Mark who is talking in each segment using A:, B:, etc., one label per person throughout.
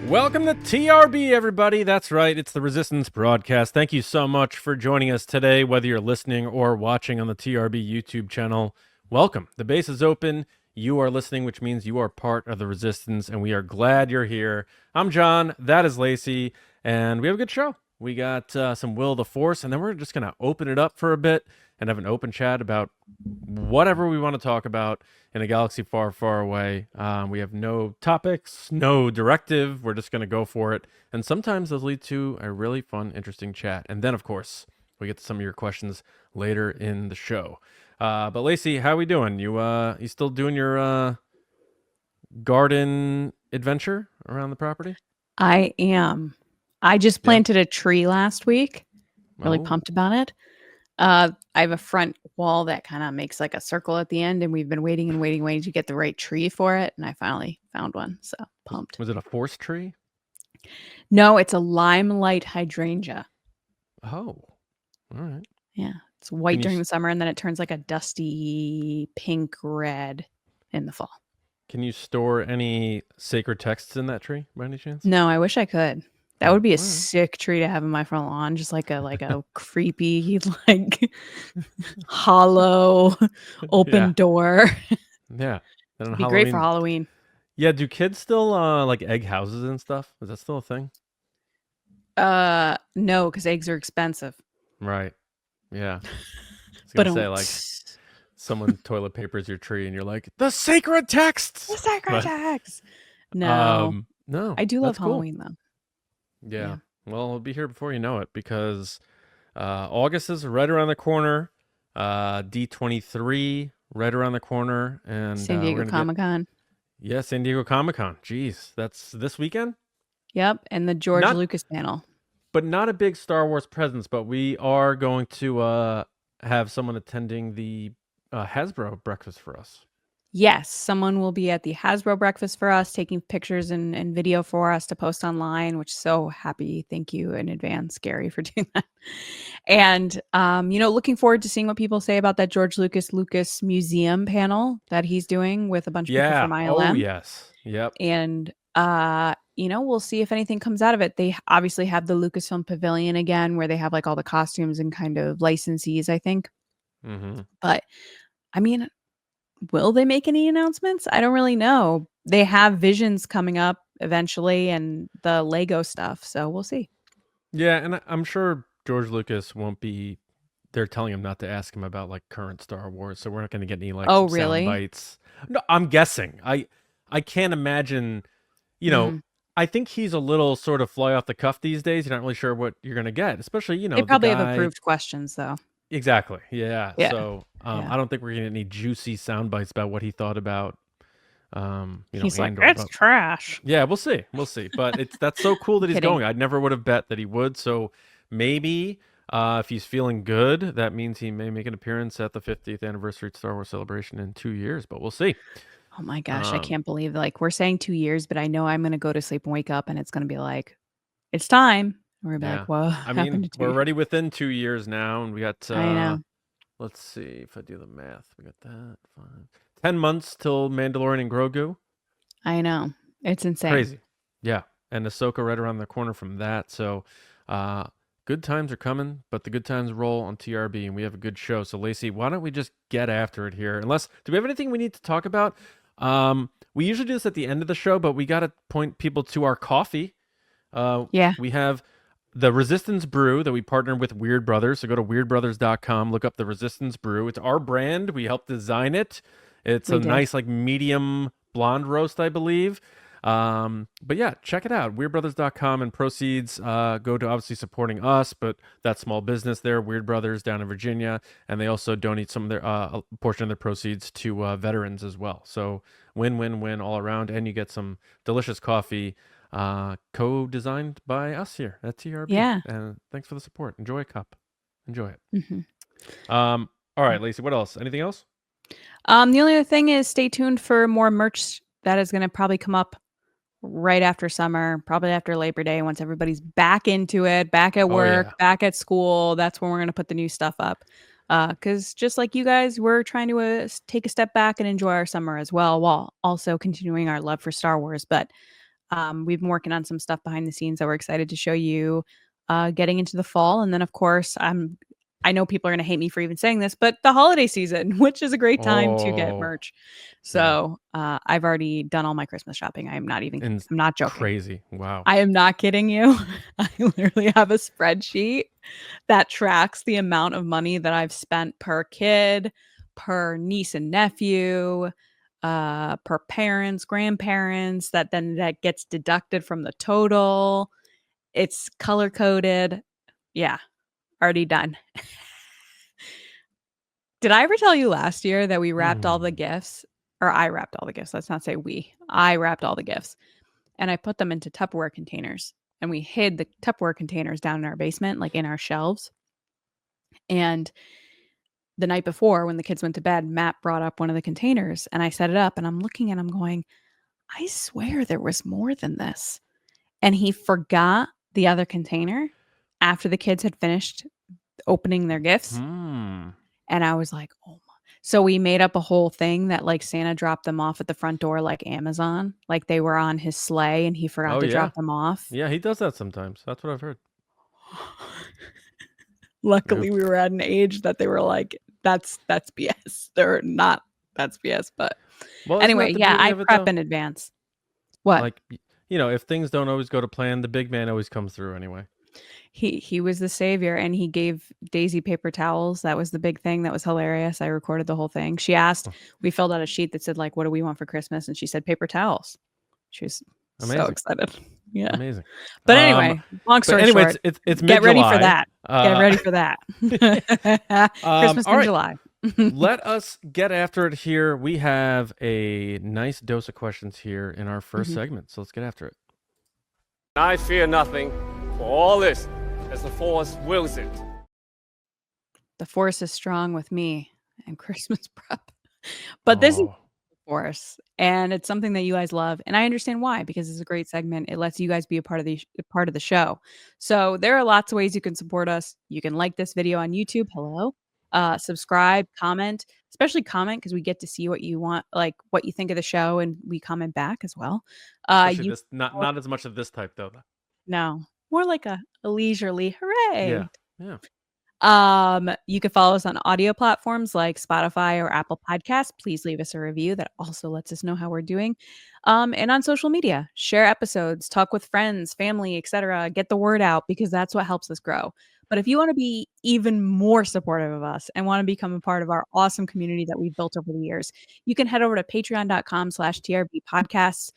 A: Welcome to TRB, everybody. That's right. It's the Resistance broadcast. Thank you so much for joining us today, whether you're listening or watching on the TRB YouTube channel. Welcome. The base is open. You are listening, which means you are part of the Resistance, and we are glad you're here. I'm John. That is Lacey, and we have a good show. We got some Will of the Force, and then we're just going to open it up for a bit and have an open chat about whatever we want to talk about in a galaxy far, far away. We have no topics, no directive. We're just going to go for it. And sometimes those lead to a really fun, interesting chat. And then, of course, we get to some of your questions later in the show. But Lacey, how we doing? You still doing your garden adventure around the property?
B: I am. I just planted a tree last week. Really
A: Oh.
B: pumped about it. I have a front wall that kind of makes like a circle at the end, and we've been waiting to get the right tree for it, and I finally found one. So pumped.
A: Was it a forest tree?
B: No, it's a limelight hydrangea.
A: Oh, all right.
B: Yeah, it's white during the summer, and then it turns like a dusty pink red in the fall.
A: Can you store any sacred texts in that tree by any chance?
B: No, I wish I could. That would be a sick tree to have in my front lawn, just like a creepy, like hollow open door.
A: Yeah.
B: It'd be great for Halloween.
A: Yeah, do kids still like egg houses and stuff? Is that still a thing?
B: No, because eggs are expensive.
A: Right. Yeah. I was gonna say, like, someone toilet papers your tree and you're like, the sacred texts!
B: The sacred texts! No.
A: No.
B: I do love Halloween, though.
A: Yeah. Well, I'll be here before you know it, because August is right around the corner. D23 right around the corner, and
B: San Diego Comic-Con.
A: Yeah, San Diego Comic-Con. Jeez, that's this weekend?
B: Yep, and the George Lucas panel.
A: But not a big Star Wars presence, but we are going to have someone attending the Hasbro breakfast for us.
B: Yes, someone will be at the Hasbro breakfast for us, taking pictures and video for us to post online, which so happy. Thank you in advance, Gary, for doing that. And, looking forward to seeing what people say about that George Lucas Museum panel that he's doing with a bunch of people from ILM.
A: Oh, yes. Yep.
B: And, we'll see if anything comes out of it. They obviously have the Lucasfilm Pavilion again, where they have like all the costumes and kind of licensees, I think.
A: Mm-hmm.
B: But, I mean, will they make any announcements? I don't really know. They have Visions coming up eventually and the Lego stuff, so we'll see.
A: Yeah, and I'm sure George Lucas won't be. They're telling him not to ask him about like current Star Wars, so we're not going to get any like sound bites. No, I'm guessing. I can't imagine. I think he's a little sort of fly off the cuff these days. You're not really sure what you're going to get, especially
B: they probably have approved questions though.
A: Exactly. Yeah. So I don't think we're getting any juicy sound bites about what he thought about.
B: He's like, it's trash.
A: Yeah, we'll see. But that's so cool that he's going. I never would have bet that he would. So maybe if he's feeling good, that means he may make an appearance at the 50th anniversary Star Wars celebration in 2 years. But we'll see.
B: Oh my gosh, I can't believe we're saying 2 years, but I know I'm going to go to sleep and wake up and it's going to be like, it's time. We're back. Well,
A: I mean, we're already within 2 years now, and we got.
B: I know.
A: Let's see if I do the math. We got that 10 months till Mandalorian Grogu.
B: I know, it's insane.
A: Crazy, yeah. And Ahsoka right around the corner from that. So, good times are coming, but the good times roll on TRB, and we have a good show. So, Lacey, why don't we just get after it here? Do we have anything we need to talk about? We usually do this at the end of the show, but we got to point people to our coffee. We have the Resistance Brew that we partnered with Weird Brothers. So go to weirdbrothers.com, look up the Resistance Brew. It's our brand. We helped design it. It's nice, like medium blonde roast, I believe. But yeah, check it out. Weirdbrothers.com, and proceeds go to obviously supporting us, but that small business there, Weird Brothers down in Virginia, and they also donate some of their a portion of their proceeds to veterans as well. So win-win-win all around, and you get some delicious coffee co-designed by us here at TRB.
B: Yeah.
A: And thanks for the support. Enjoy a cup. Enjoy it.
B: Mm-hmm.
A: All right, Lacey, what else? Anything else?
B: The only other thing is stay tuned for more merch that is going to probably come up right after summer, probably after Labor Day, once everybody's back into it, back at work, back at school. That's when we're going to put the new stuff up. Because just like you guys, we're trying to take a step back and enjoy our summer as well, while also continuing our love for Star Wars. But We've been working on some stuff behind the scenes that we're excited to show you getting into the fall. And then, of course, I know people are going to hate me for even saying this, but the holiday season, which is a great time to get
A: Oh,
B: merch.
A: yeah.
B: So I've already done all my Christmas shopping. I'm
A: And
B: not joking.
A: crazy. Wow.
B: I am not kidding you. I literally have a spreadsheet that tracks the amount of money that I've spent per kid, per niece and nephew, per parents, grandparents, that gets deducted from the total. It's color coded. Yeah, already done. Did I ever tell you last year that we wrapped all the gifts? Or I wrapped all the gifts. Let's not say we. I wrapped all the gifts and I put them into Tupperware containers. And we hid the Tupperware containers down in our basement, like in our shelves. And the night before, when the kids went to bed, Matt brought up one of the containers and I set it up and I'm looking and I'm going, I swear there was more than this. And he forgot the other container after the kids had finished opening their gifts.
A: Hmm.
B: And I was like, oh my. So we made up a whole thing that like Santa dropped them off at the front door like Amazon. Like they were on his sleigh and he forgot
A: Oh,
B: to
A: yeah.
B: drop them off.
A: Yeah, he does that sometimes. That's what I've heard.
B: Luckily, we were at an age that they were like, that's BS. They're not, that's BS. But
A: Well, isn't
B: anyway,
A: that the
B: yeah,
A: beauty
B: I
A: of it,
B: prep
A: though?
B: in advance. What?
A: Like, if things don't always go to plan, the big man always comes through anyway.
B: He was the savior and he gave Daisy paper towels. That was the big thing. That was hilarious. I recorded the whole thing. She asked, we filled out a sheet that said like, what do we want for Christmas? And she said paper towels. She was so
A: Amazing.
B: excited. Yeah.
A: Amazing.
B: But anyway, long
A: But
B: story
A: anyway,
B: short,
A: it's
B: get ready for
A: mid-July.
B: that. Get ready for that. Christmas
A: All
B: in
A: right.
B: July.
A: Let us get after it here. We have a nice dose of questions here in our 1st segment. So let's get after it.
C: I fear nothing, for all this, as the Force wills it.
B: The Force is strong with me and Christmas prep. But this is the Force, and it's something that you guys love, and I understand why, because it's a great segment. It lets you guys be a part of the show. So there are lots of ways you can support us. You can like this video on YouTube. Hello. Subscribe, comment, especially comment because we get to see what you want, like what you think of the show, and we comment back as well.
A: Especially
B: You
A: this, not as much of this type though.
B: no, more like a leisurely hooray.
A: Yeah.
B: You can follow us on audio platforms like Spotify or Apple Podcasts. Please leave us a review. That also lets us know how we're doing. And on social media, share episodes, talk with friends, family, etc. Get the word out because that's what helps us grow. But if you want to be even more supportive of us and want to become a part of our awesome community that we've built over the years, you can head over to patreon.com/TRB podcasts.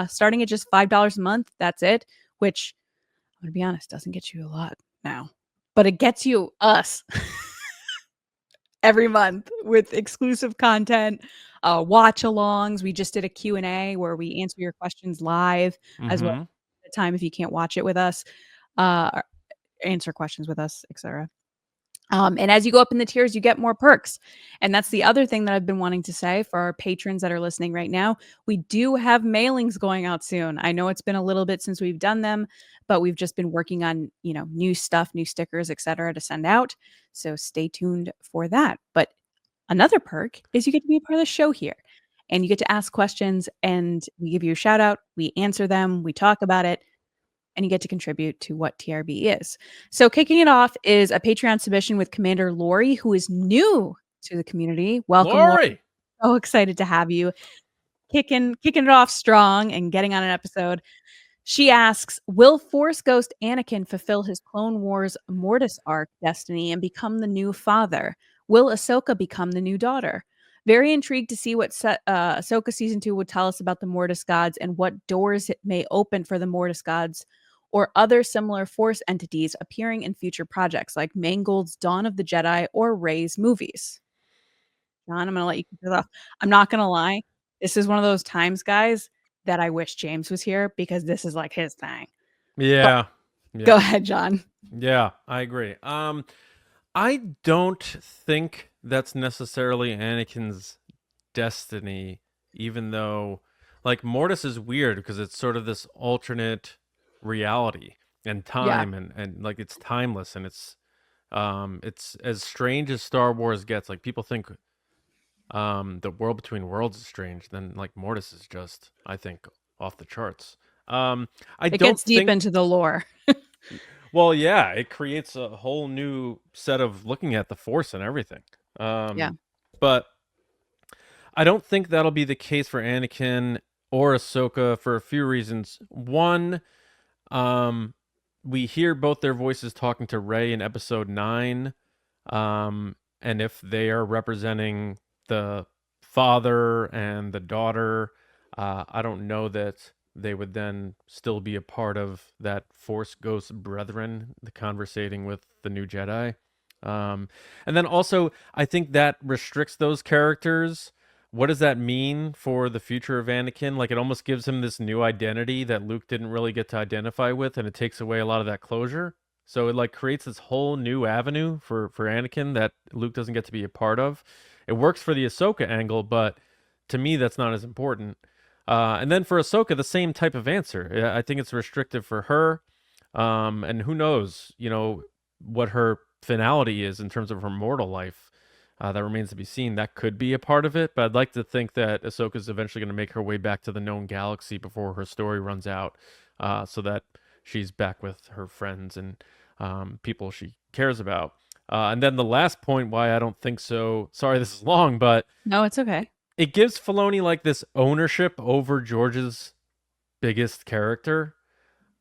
B: Starting at just $5 a month. That's it, which I'm going to be honest, doesn't get you a lot now, but it gets you us every month with exclusive content, watch alongs. We just did a Q&A where we answer your questions live as well at the time if you can't watch it with us, answer questions with us, etc. And as you go up in the tiers, you get more perks. And that's the other thing that I've been wanting to say for our patrons that are listening right now. We do have mailings going out soon. I know it's been a little bit since we've done them, but we've just been working on, new stuff, new stickers, etc. to send out. So stay tuned for that. But another perk is you get to be a part of the show here. And you get to ask questions and we give you a shout out. We answer them. We talk about it. And you get to contribute to what TRB is. So kicking it off is a Patreon submission with Commander Lori, who is new to the community. Welcome, Lori. So excited to have you. Kicking it off strong and getting on an episode. She asks, will Force Ghost Anakin fulfill his Clone Wars Mortis arc destiny and become the new father? Will Ahsoka become the new daughter? Very intrigued to see what Ahsoka Season 2 would tell us about the Mortis gods and what doors it may open for the Mortis gods or other similar Force entities appearing in future projects like Mangold's Dawn of the Jedi or Rey's movies. John, I'm going to let you kick this off. I'm not going to lie. This is one of those times, guys, that I wish James was here because this is like his thing.
A: Yeah.
B: Go ahead, John.
A: Yeah, I agree. I don't think that's necessarily Anakin's destiny, even though like Mortis is weird because it's sort of this alternate reality and time and like it's timeless and it's as strange as Star Wars gets. Like people think the world between worlds is strange, then like Mortis is just, I think, off the charts. I
B: It
A: don't
B: gets deep
A: think.
B: into the lore.
A: Well, yeah, it creates a whole new set of looking at the Force and everything.
B: Yeah.
A: But I don't think that'll be the case for Anakin or Ahsoka for a few reasons. One, um, we hear both their voices talking to Rey in Episode 9, and if they are representing the father and the daughter, I don't know that they would then still be a part of that Force Ghost Brethren, the conversating with the new Jedi. And then also, I think that restricts those characters. What does that mean for the future of Anakin? Like, it almost gives him this new identity that Luke didn't really get to identify with, and it takes away a lot of that closure. So it like creates this whole new avenue for Anakin that Luke doesn't get to be a part of. It works for the Ahsoka angle, but to me, that's not as important. And then for Ahsoka, the same type of answer. I think it's restrictive for her. And who knows, what her finality is in terms of her mortal life. That remains to be seen. That could be a part of it, but I'd like to think that Ahsoka's eventually going to make her way back to the known galaxy before her story runs out, so that she's back with her friends and people she cares about. And then the last point why I don't think so. Sorry, this is long, but
B: No, it's okay.
A: it gives Filoni like this ownership over George's biggest character,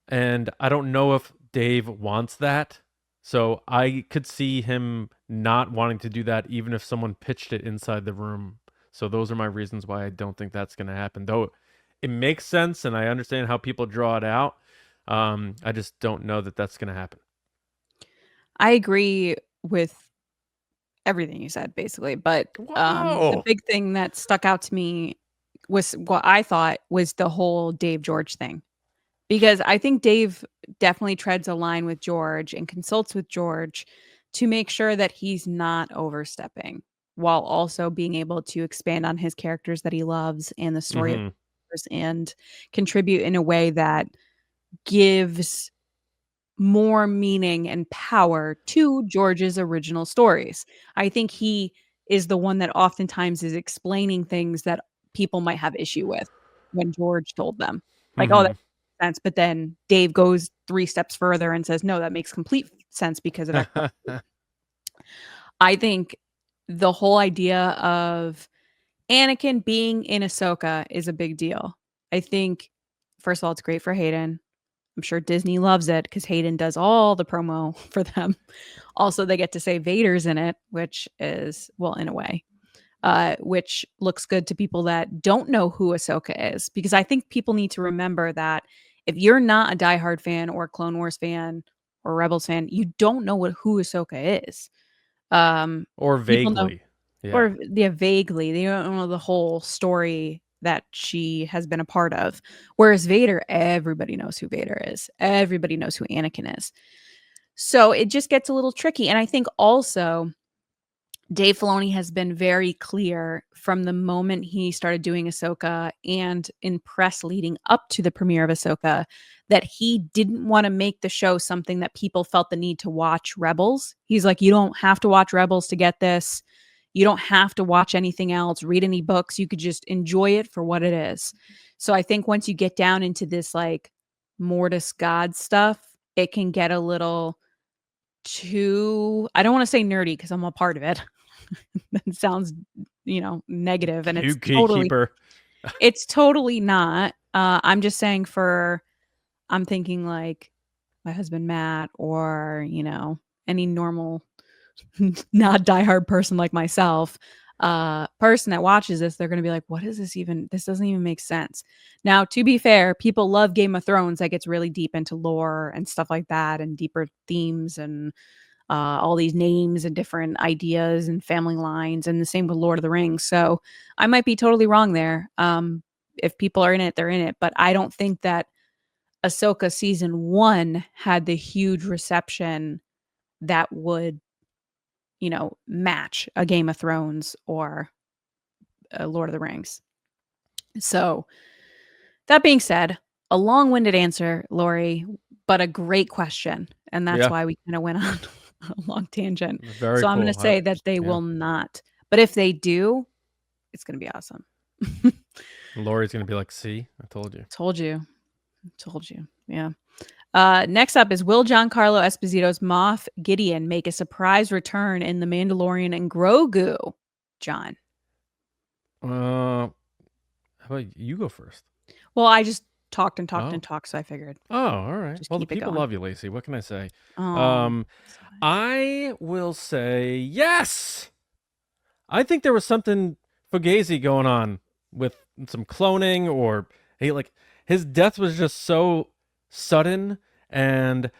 A: and I don't know if Dave wants that. So I could see him not wanting to do that even if someone pitched it inside the room. So those are my reasons why I don't think that's going to happen. Though it makes sense and I understand how people draw it out. I just don't know that that's going to happen.
B: I agree with everything you said, basically. But the
A: Whoa!
B: big thing that stuck out to me was what I thought was the whole Dave George thing. Because I think Dave definitely treads a line with George and consults with George to make sure that he's not overstepping while also being able to expand on his characters that he loves and the story of
A: Mhm.
B: and contribute in a way that gives more meaning and power to George's original stories. I think he is the one that oftentimes is explaining things that people might have issue with when George told them. Like, "Oh, that
A: Mhm.
B: makes sense," but then Dave goes 3 steps further and says, "No, that makes complete sense because of X." I think the whole idea of Anakin being in Ahsoka is a big deal. I think, first of all, it's great for Hayden. I'm sure Disney loves it because Hayden does all the promo for them. Also, they get to say Vader's in it, which is, well, in a way, which looks good to people that don't know who Ahsoka is. Because I think people need to remember that if you're not a diehard fan or Clone Wars fan or Rebels fan, you don't know who Ahsoka is.
A: Or
B: People know,
A: vaguely. Yeah.
B: or yeah, vaguely. They don't know the whole story that she has been a part of. Whereas Vader, everybody knows who Vader is. Everybody knows who Anakin is. So it just gets a little tricky. And I think also Dave Filoni has been very clear from the moment he started doing Ahsoka and in press leading up to the premiere of Ahsoka that he didn't want to make the show something that people felt the need to watch Rebels. He's like, you don't have to watch Rebels to get this. You don't have to watch anything else, read any books. You could just enjoy it for what it is. So I think once you get down into this like Mortis God stuff, it can get a little too, I don't want to say nerdy because I'm a part of it. That sounds, negative, and
A: You gatekeeper.
B: it's totally not. I'm just saying I'm thinking like my husband Matt or, any normal not diehard person like myself, person that watches this, they're going to be like, what is this even? This doesn't even make sense. Now, to be fair, people love Game of Thrones that gets really deep into lore and stuff like that and deeper themes and all these names and different ideas and family lines, and the same with Lord of the Rings. So I might be totally wrong there. If people are in it, they're in it. But I don't think that Ahsoka season 1 had the huge reception that would, match a Game of Thrones or a Lord of the Rings. So that being said, a long-winded answer, Lori, but a great question. And that's
A: Yeah.
B: why we kind of went on a long tangent.
A: Very
B: So I'm
A: cool.
B: going to say that they
A: Yeah.
B: will not. But if they do, it's going to be awesome.
A: Lori's going to be like, see, I told you.
B: Told you. Told you. Yeah. Next up is, will Giancarlo Esposito's Moff Gideon make a surprise return in The Mandalorian and Grogu? John.
A: How about you go first?
B: Well, I just talked and
A: Oh.
B: so I figured.
A: Oh, all right.
B: Just
A: Well, the
B: keep it
A: people
B: going.
A: love you, Lacey. What can I say?
B: Oh,
A: I will say yes. I think there was something fugazi going on with some cloning, or his death was just so sudden and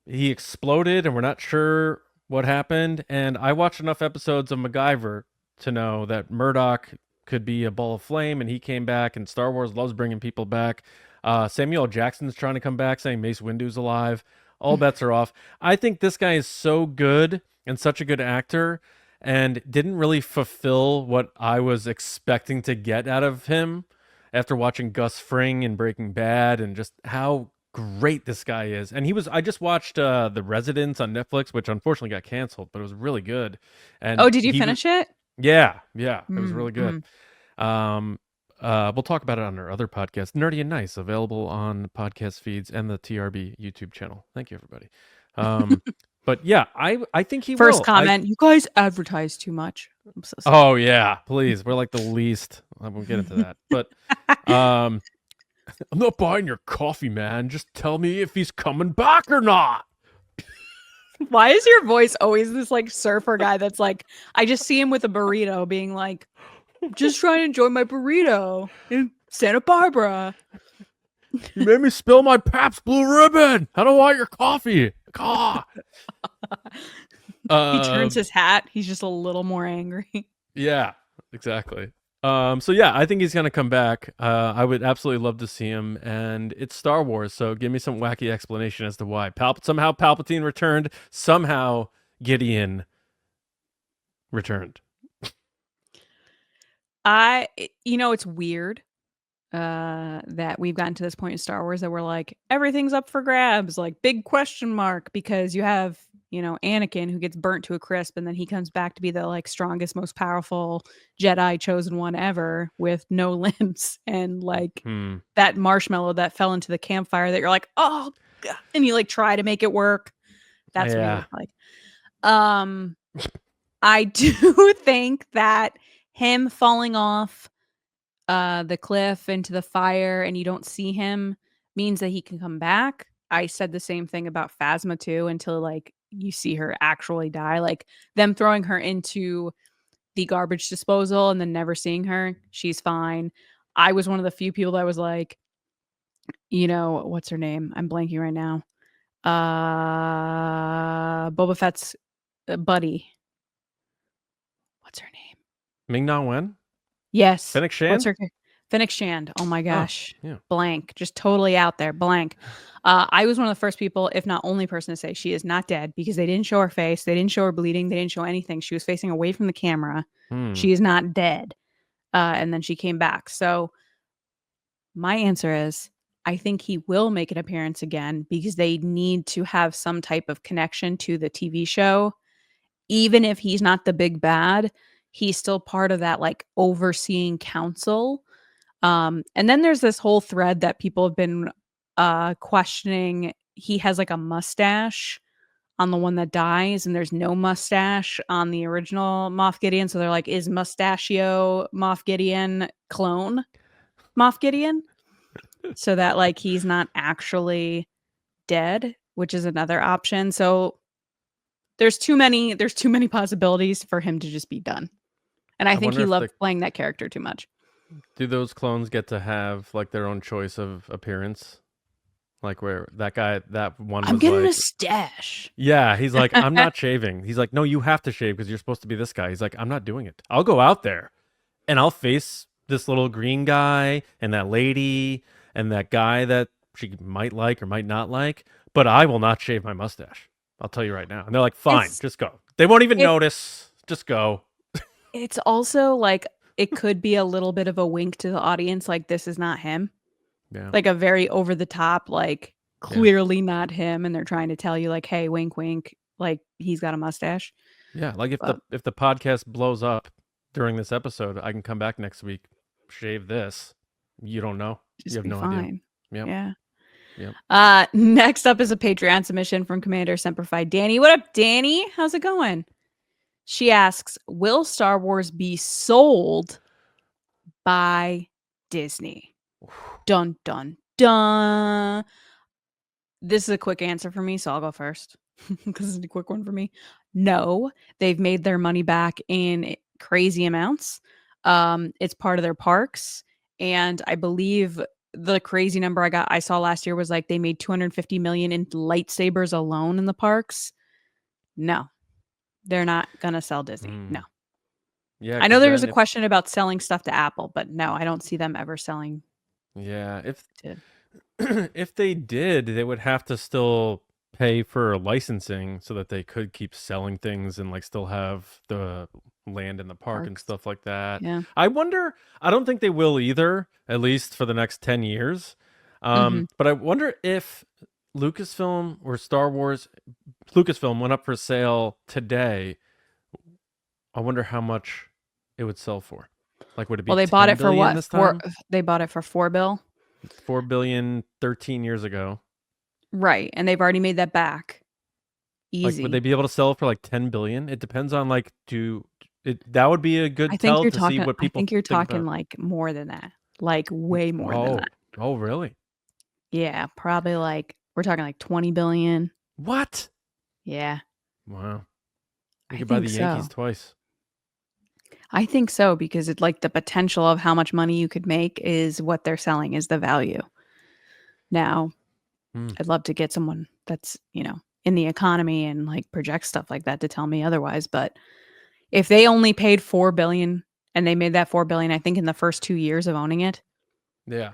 A: he exploded and we're not sure what happened. And I watched enough episodes of MacGyver to know that Murdoch could be a ball of flame, and he came back, and Star Wars loves bringing people back. Samuel L. Jackson's trying to come back, saying Mace Windu's alive. All bets are off. I think this guy is so good and such a good actor, and didn't really fulfill what I was expecting to get out of him after watching Gus Fring in Breaking Bad, and just how great this guy is. And I just watched The Residence on Netflix, which unfortunately got canceled, but it was really good. And
B: did you finish it?
A: Yeah, it was really good.
B: Mm.
A: We'll talk about it on our other podcast, Nerdy and Nice, available on podcast feeds and the TRB YouTube channel. Thank you, everybody. But yeah, I think he will.
B: First comment, you guys advertise too much. I'm so sorry.
A: Oh yeah, please. We're like the least. I won't get into that. But I'm not buying your coffee, man. Just tell me if he's coming back or not.
B: Why is your voice always this like surfer guy that's like, I just see him with a burrito being like, just trying to enjoy my burrito in Santa Barbara.
A: You made me spill my Pabst Blue Ribbon. I don't want your coffee. God.
B: He turns his hat. He's just a little more angry.
A: Yeah, exactly. So yeah, I think he's gonna come back. I would absolutely love to see him, and it's Star Wars, so give me some wacky explanation as to why. Somehow Palpatine returned. Somehow Gideon returned.
B: It's weird that we've gotten to this point in Star Wars that we're like, everything's up for grabs, like big question mark, because you have, Anakin who gets burnt to a crisp, and then he comes back to be the like strongest, most powerful Jedi chosen one ever with no limbs, and like that marshmallow that fell into the campfire that you're like, oh God, and you like try to make it work. That's what it looks like. I do think that him falling off the cliff into the fire and you don't see him means that he can come back. I said the same thing about Phasma too, until like you see her actually die. Like them throwing her into the garbage disposal and then never seeing her, she's fine. I was one of the few people that was like, what's her name? I'm blanking right now. Boba Fett's buddy. What's her name?
A: Ming-Na Wen?
B: Yes.
A: Fennec Shand?
B: What's her Fennec Shand. Oh my gosh.
A: Oh, yeah.
B: Blank. Just totally out there. Blank. I was one of the first people, if not only person, to say she is not dead, because they didn't show her face. They didn't show her bleeding. They didn't show anything. She was facing away from the camera. She is not dead. And then she came back. So my answer is, I think he will make an appearance again, because they need to have some type of connection to the TV show. Even if he's not the big bad, he's still part of that like overseeing council. And then there's this whole thread that people have been questioning. He has like a mustache on the one that dies, and there's no mustache on the original Moff Gideon. So they're like, is Mustachio Moff Gideon clone Moff Gideon? So that like he's not actually dead, which is another option. So there's too many possibilities for him to just be done. And I think he loved playing that character too much.
A: Do those clones get to have like their own choice of appearance? Like where that one
B: I'm
A: was
B: getting
A: like,
B: a stash.
A: Yeah, he's like, I'm not shaving. He's like, no, you have to shave because you're supposed to be this guy. He's like, I'm not doing it. I'll go out there and I'll face this little green guy and that lady and that guy that she might like or might not like, but I will not shave my mustache. I'll tell you right now. And they're like, fine, just go. They won't even notice. Just go.
B: It's also like, it could be a little bit of a wink to the audience, like this is not him.
A: Yeah.
B: Like a very over the top, like clearly not him, and they're trying to tell you like, hey, wink wink, like he's got a mustache.
A: Yeah, like if the podcast blows up during this episode, I can come back next week, shave this. You don't know.
B: Just
A: you have
B: be
A: no
B: fine.
A: idea. Yep.
B: Yeah.
A: Yep.
B: Next up is a Patreon submission from Commander Semperfi Danny. What up, Danny? How's it going? She asks, will Star Wars be sold by Disney? Dun, dun, dun. This is a quick answer for me, so I'll go first because it's a quick one for me. No, they've made their money back in crazy amounts. It's part of their parks, and I believe the crazy number I saw last year was like they made 250 million in lightsabers alone in the parks. No, they're not gonna sell Disney. No.
A: Yeah,
B: I know
A: 'cause
B: there was a
A: then
B: question about selling stuff to Apple, but no, I don't see them ever selling
A: yeah, if
B: to.
A: if they did, they would have to still pay for licensing so that they could keep selling things and like still have the land in the park and
B: Parks.
A: stuff like that.
B: Yeah.
A: I wonder, I don't think they will either, at least for the next 10 years.
B: Mhm.
A: But I wonder if Lucasfilm or Star Wars, Lucasfilm went up for sale today. I wonder how much it would sell for. Like, would it be
B: Well, they bought
A: 10
B: it for
A: billion
B: what?
A: this time?
B: They bought it for $4 billion.
A: 4 billion 13 years ago.
B: Right, and they've already made that back.
A: Like, would they
B: Easy.
A: be able to sell it for like 10 billion? It depends on like, that would be a
B: I
A: good
B: think
A: tell
B: you're
A: to see
B: talking
A: what
B: I
A: people
B: think you're
A: think
B: talking
A: about.
B: like more than that. Like way more than that.
A: Oh, really?
B: Yeah, probably like we're talking like 20 billion.
A: What?
B: Yeah.
A: Wow. You
B: I
A: could buy
B: think
A: the Yankees
B: so.
A: twice.
B: I think so because it's like the potential of how much money you could make is what they're selling is the value. Now, I'd love to get someone that's, in the economy and like projects stuff like that to tell me otherwise, but if they only paid 4 billion and they made that 4 billion I think in the first 2 years of owning it.
A: Yeah.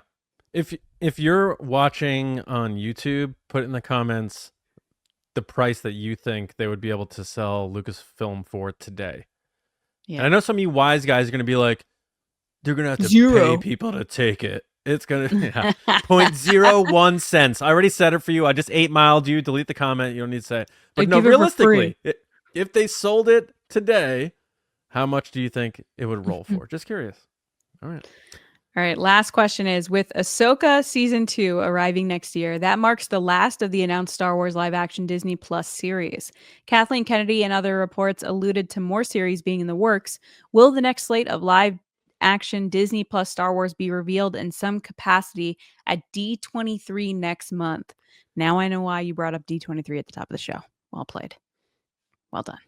A: If you're watching on YouTube, put in the comments the price that you think they would be able to sell Lucasfilm for today.
B: Yeah.
A: And I know some of you wise guys are going to be like, they're going to have to pay
B: 0.
A: people to take it. It's going to, 0.01 cents. I already said it for you. I just 8-miled you. Delete the comment. You don't need to say it. But
B: I'd
A: no,
B: give it for
A: realistically,
B: free.
A: if they sold it today, how much do you think it would roll for? Just curious. All right.
B: All right, last question is, with Ahsoka Season 2 arriving next year, that marks the last of the announced Star Wars live-action Disney Plus series. Kathleen Kennedy and other reports alluded to more series being in the works. Will the next slate of live-action Disney Plus Star Wars be revealed in some capacity at D23 next month? Now I know why you brought up D23 at the top of the show. Well played. Well done.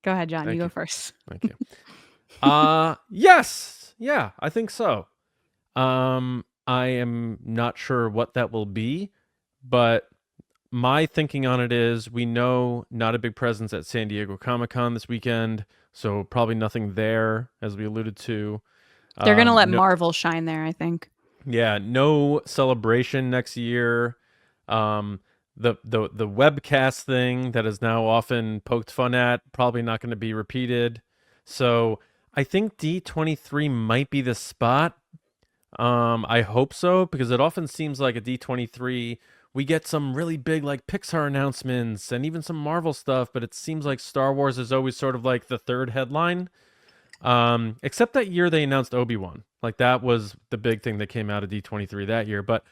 B: Go ahead, John.
A: Thank
B: You go
A: you.
B: first.
A: Thank you. Yes. Yeah, I think so. I am not sure what that will be, but my thinking on it is we know not a big presence at San Diego Comic-Con this weekend, so probably nothing there, as we alluded to.
B: They're going to let
A: No,
B: Marvel shine there, I think.
A: yeah, no celebration next year. The webcast thing that is now often poked fun at, probably not going to be repeated. So I think D23 might be the spot. I hope so, because it often seems like at D23 we get some really big like Pixar announcements and even some Marvel stuff, but it seems like Star Wars is always sort of like the third headline. Except that year they announced Obi-Wan. Like that was the big thing that came out of D23 that year. But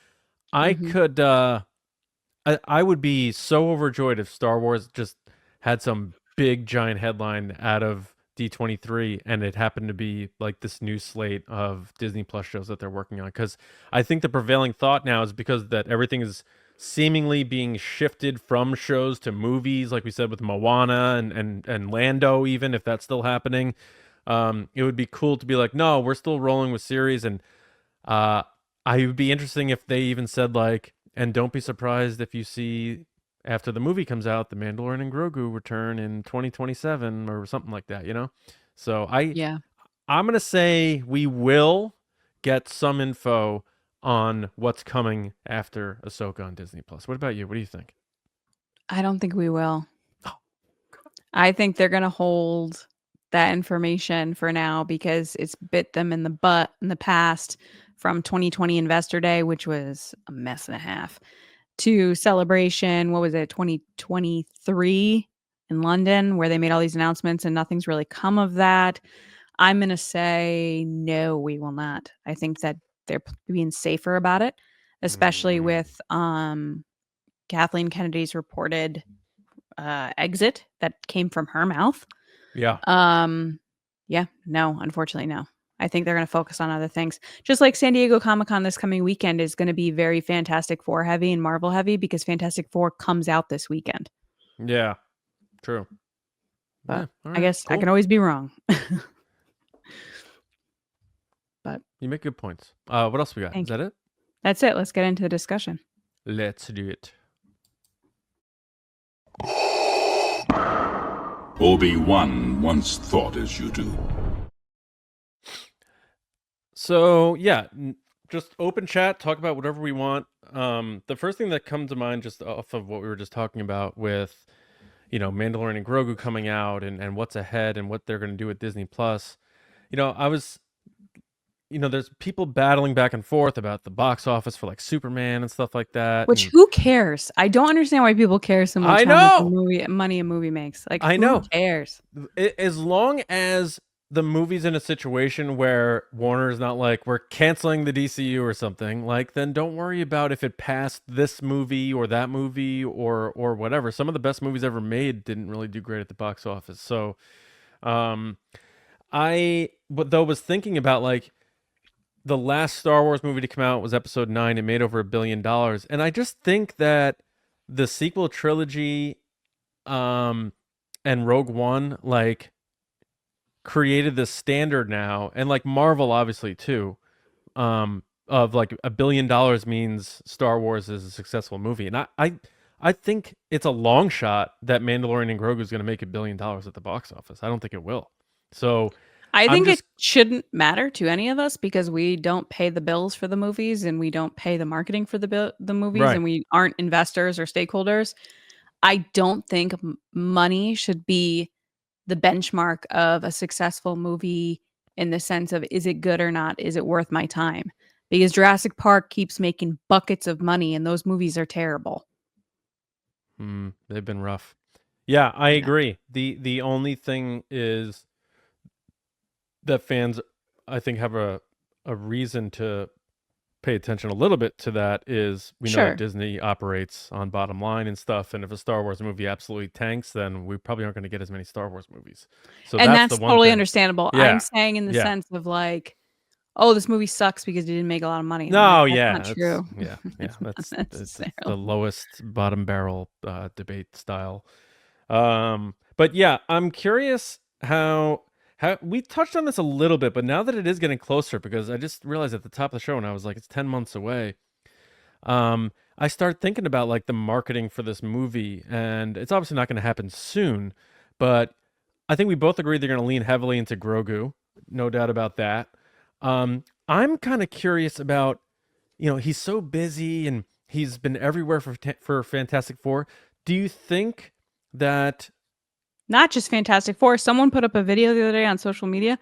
A: I could I would be so overjoyed if Star Wars just had some big giant headline out of D23 and it happened to be like this new slate of Disney Plus shows that they're working on. Because I think the prevailing thought now is because that everything is seemingly being shifted from shows to movies, like we said with Moana and Lando, even if that's still happening. It would be cool to be like, no, we're still rolling with series. And I would be interesting if they even said like, and don't be surprised if you see after the movie comes out, the Mandalorian and Grogu return in 2027 or something like that, So
B: Yeah.
A: I'm gonna say we will get some info on what's coming after Ahsoka on Disney Plus. What about you? What do you think?
B: I don't think we will. I think they're going to hold that information for now because it's bit them in the butt in the past from 2020 Investor Day, which was a mess and a half, to Celebration, what was it, 2023 in London, where they made all these announcements and nothing's really come of that. I'm going to say no, we will not. I think that they're being safer about it. especially with Kathleen Kennedy's reported exit that came from her mouth.
A: Yeah.
B: Yeah, no, unfortunately, no. I think they're going to focus on other things. Just like San Diego Comic-Con this coming weekend is going to be very Fantastic Four heavy and Marvel heavy because Fantastic Four comes out this weekend.
A: Yeah. True.
B: But
A: yeah, all
B: I
A: right,
B: guess I
A: cool.
B: can always be wrong. But
A: You make good points. What else we got?
B: Thank
A: Is that it?
B: that's it. Let's get into the discussion.
A: Let's do it.
D: Obi-Wan once thought as you do.
A: So yeah, just open chat, talk about whatever we want. The first thing that comes to mind, just off of what we were just talking about with, Mandalorian and Grogu coming out and what's ahead and what they're going to do with Disney Plus. I was, there's people battling back and forth about the box office for like Superman and stuff like that.
B: Which
A: and
B: who cares? I don't understand why people care so much
A: I
B: how much
A: know!
B: money a movie makes. Like,
A: I
B: who
A: know.
B: cares?
A: As long as the movie's in a situation where Warner's not like, we're canceling the DCU or something, like, then don't worry about if it passed this movie or that movie or whatever. Some of the best movies ever made didn't really do great at the box office. So I was thinking about, like, the last Star Wars movie to come out was Episode 9. It made over $1 billion. And I just think that the sequel trilogy and Rogue One, like, created this standard now, and like Marvel obviously too, of like $1 billion means Star Wars is a successful movie. And I think it's a long shot that Mandalorian and Grogu is going to make $1 billion at the box office. I don't think it will. So
B: I think it shouldn't matter to any of us because we don't pay the bills for the movies and we don't pay the marketing for the movies,
A: Right.
B: and we aren't investors or stakeholders. I don't think money should be the benchmark of a successful movie in the sense of, is it good or not? Is it worth my time? Because Jurassic Park keeps making buckets of money and those movies are terrible.
A: They've been rough. Yeah, I agree. The only thing is that fans, I think, have a reason to pay attention a little bit to that is we know that Disney operates on bottom line and stuff, and if a Star Wars movie absolutely tanks, then we probably aren't going to get as many Star Wars movies. So
B: and that's
A: the one
B: totally
A: thing.
B: understandable.
A: Yeah.
B: I'm saying in the sense of like, oh, this movie sucks because it didn't make a lot of money.
A: No,
B: like,
A: yeah,
B: that's not true.
A: Yeah,
B: That's
A: it's the lowest bottom barrel debate style. But yeah, I'm curious how we touched on this a little bit, but now that it is getting closer, because I just realized at the top of the show and I was like, it's 10 months away. I start thinking about like the marketing for this movie, and it's obviously not going to happen soon, but I think we both agree they're going to lean heavily into Grogu. No doubt about that. I'm kind of curious about, he's so busy and he's been everywhere for Fantastic Four. Do you think that...
B: Not just Fantastic Four. Someone put up a video the other day on social media,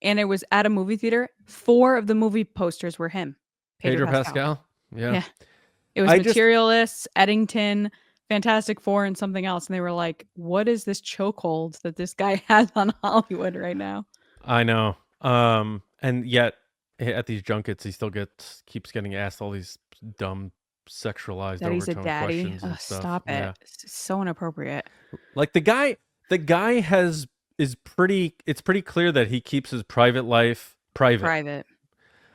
B: and it was at a movie theater. 4 of the movie posters were him.
A: Pedro Pascal? Yeah.
B: It was Materialists, Eddington, Fantastic Four, and something else. And they were like, what is this chokehold that this guy has on Hollywood right now?
A: I know. And yet at these junkets, he still keeps getting asked all these dumb sexualized
B: that he's a
A: overtone
B: daddy.
A: questions and stuff.
B: Stop it.
A: Yeah.
B: It's so inappropriate.
A: Like the guy it's pretty clear that he keeps his private life private.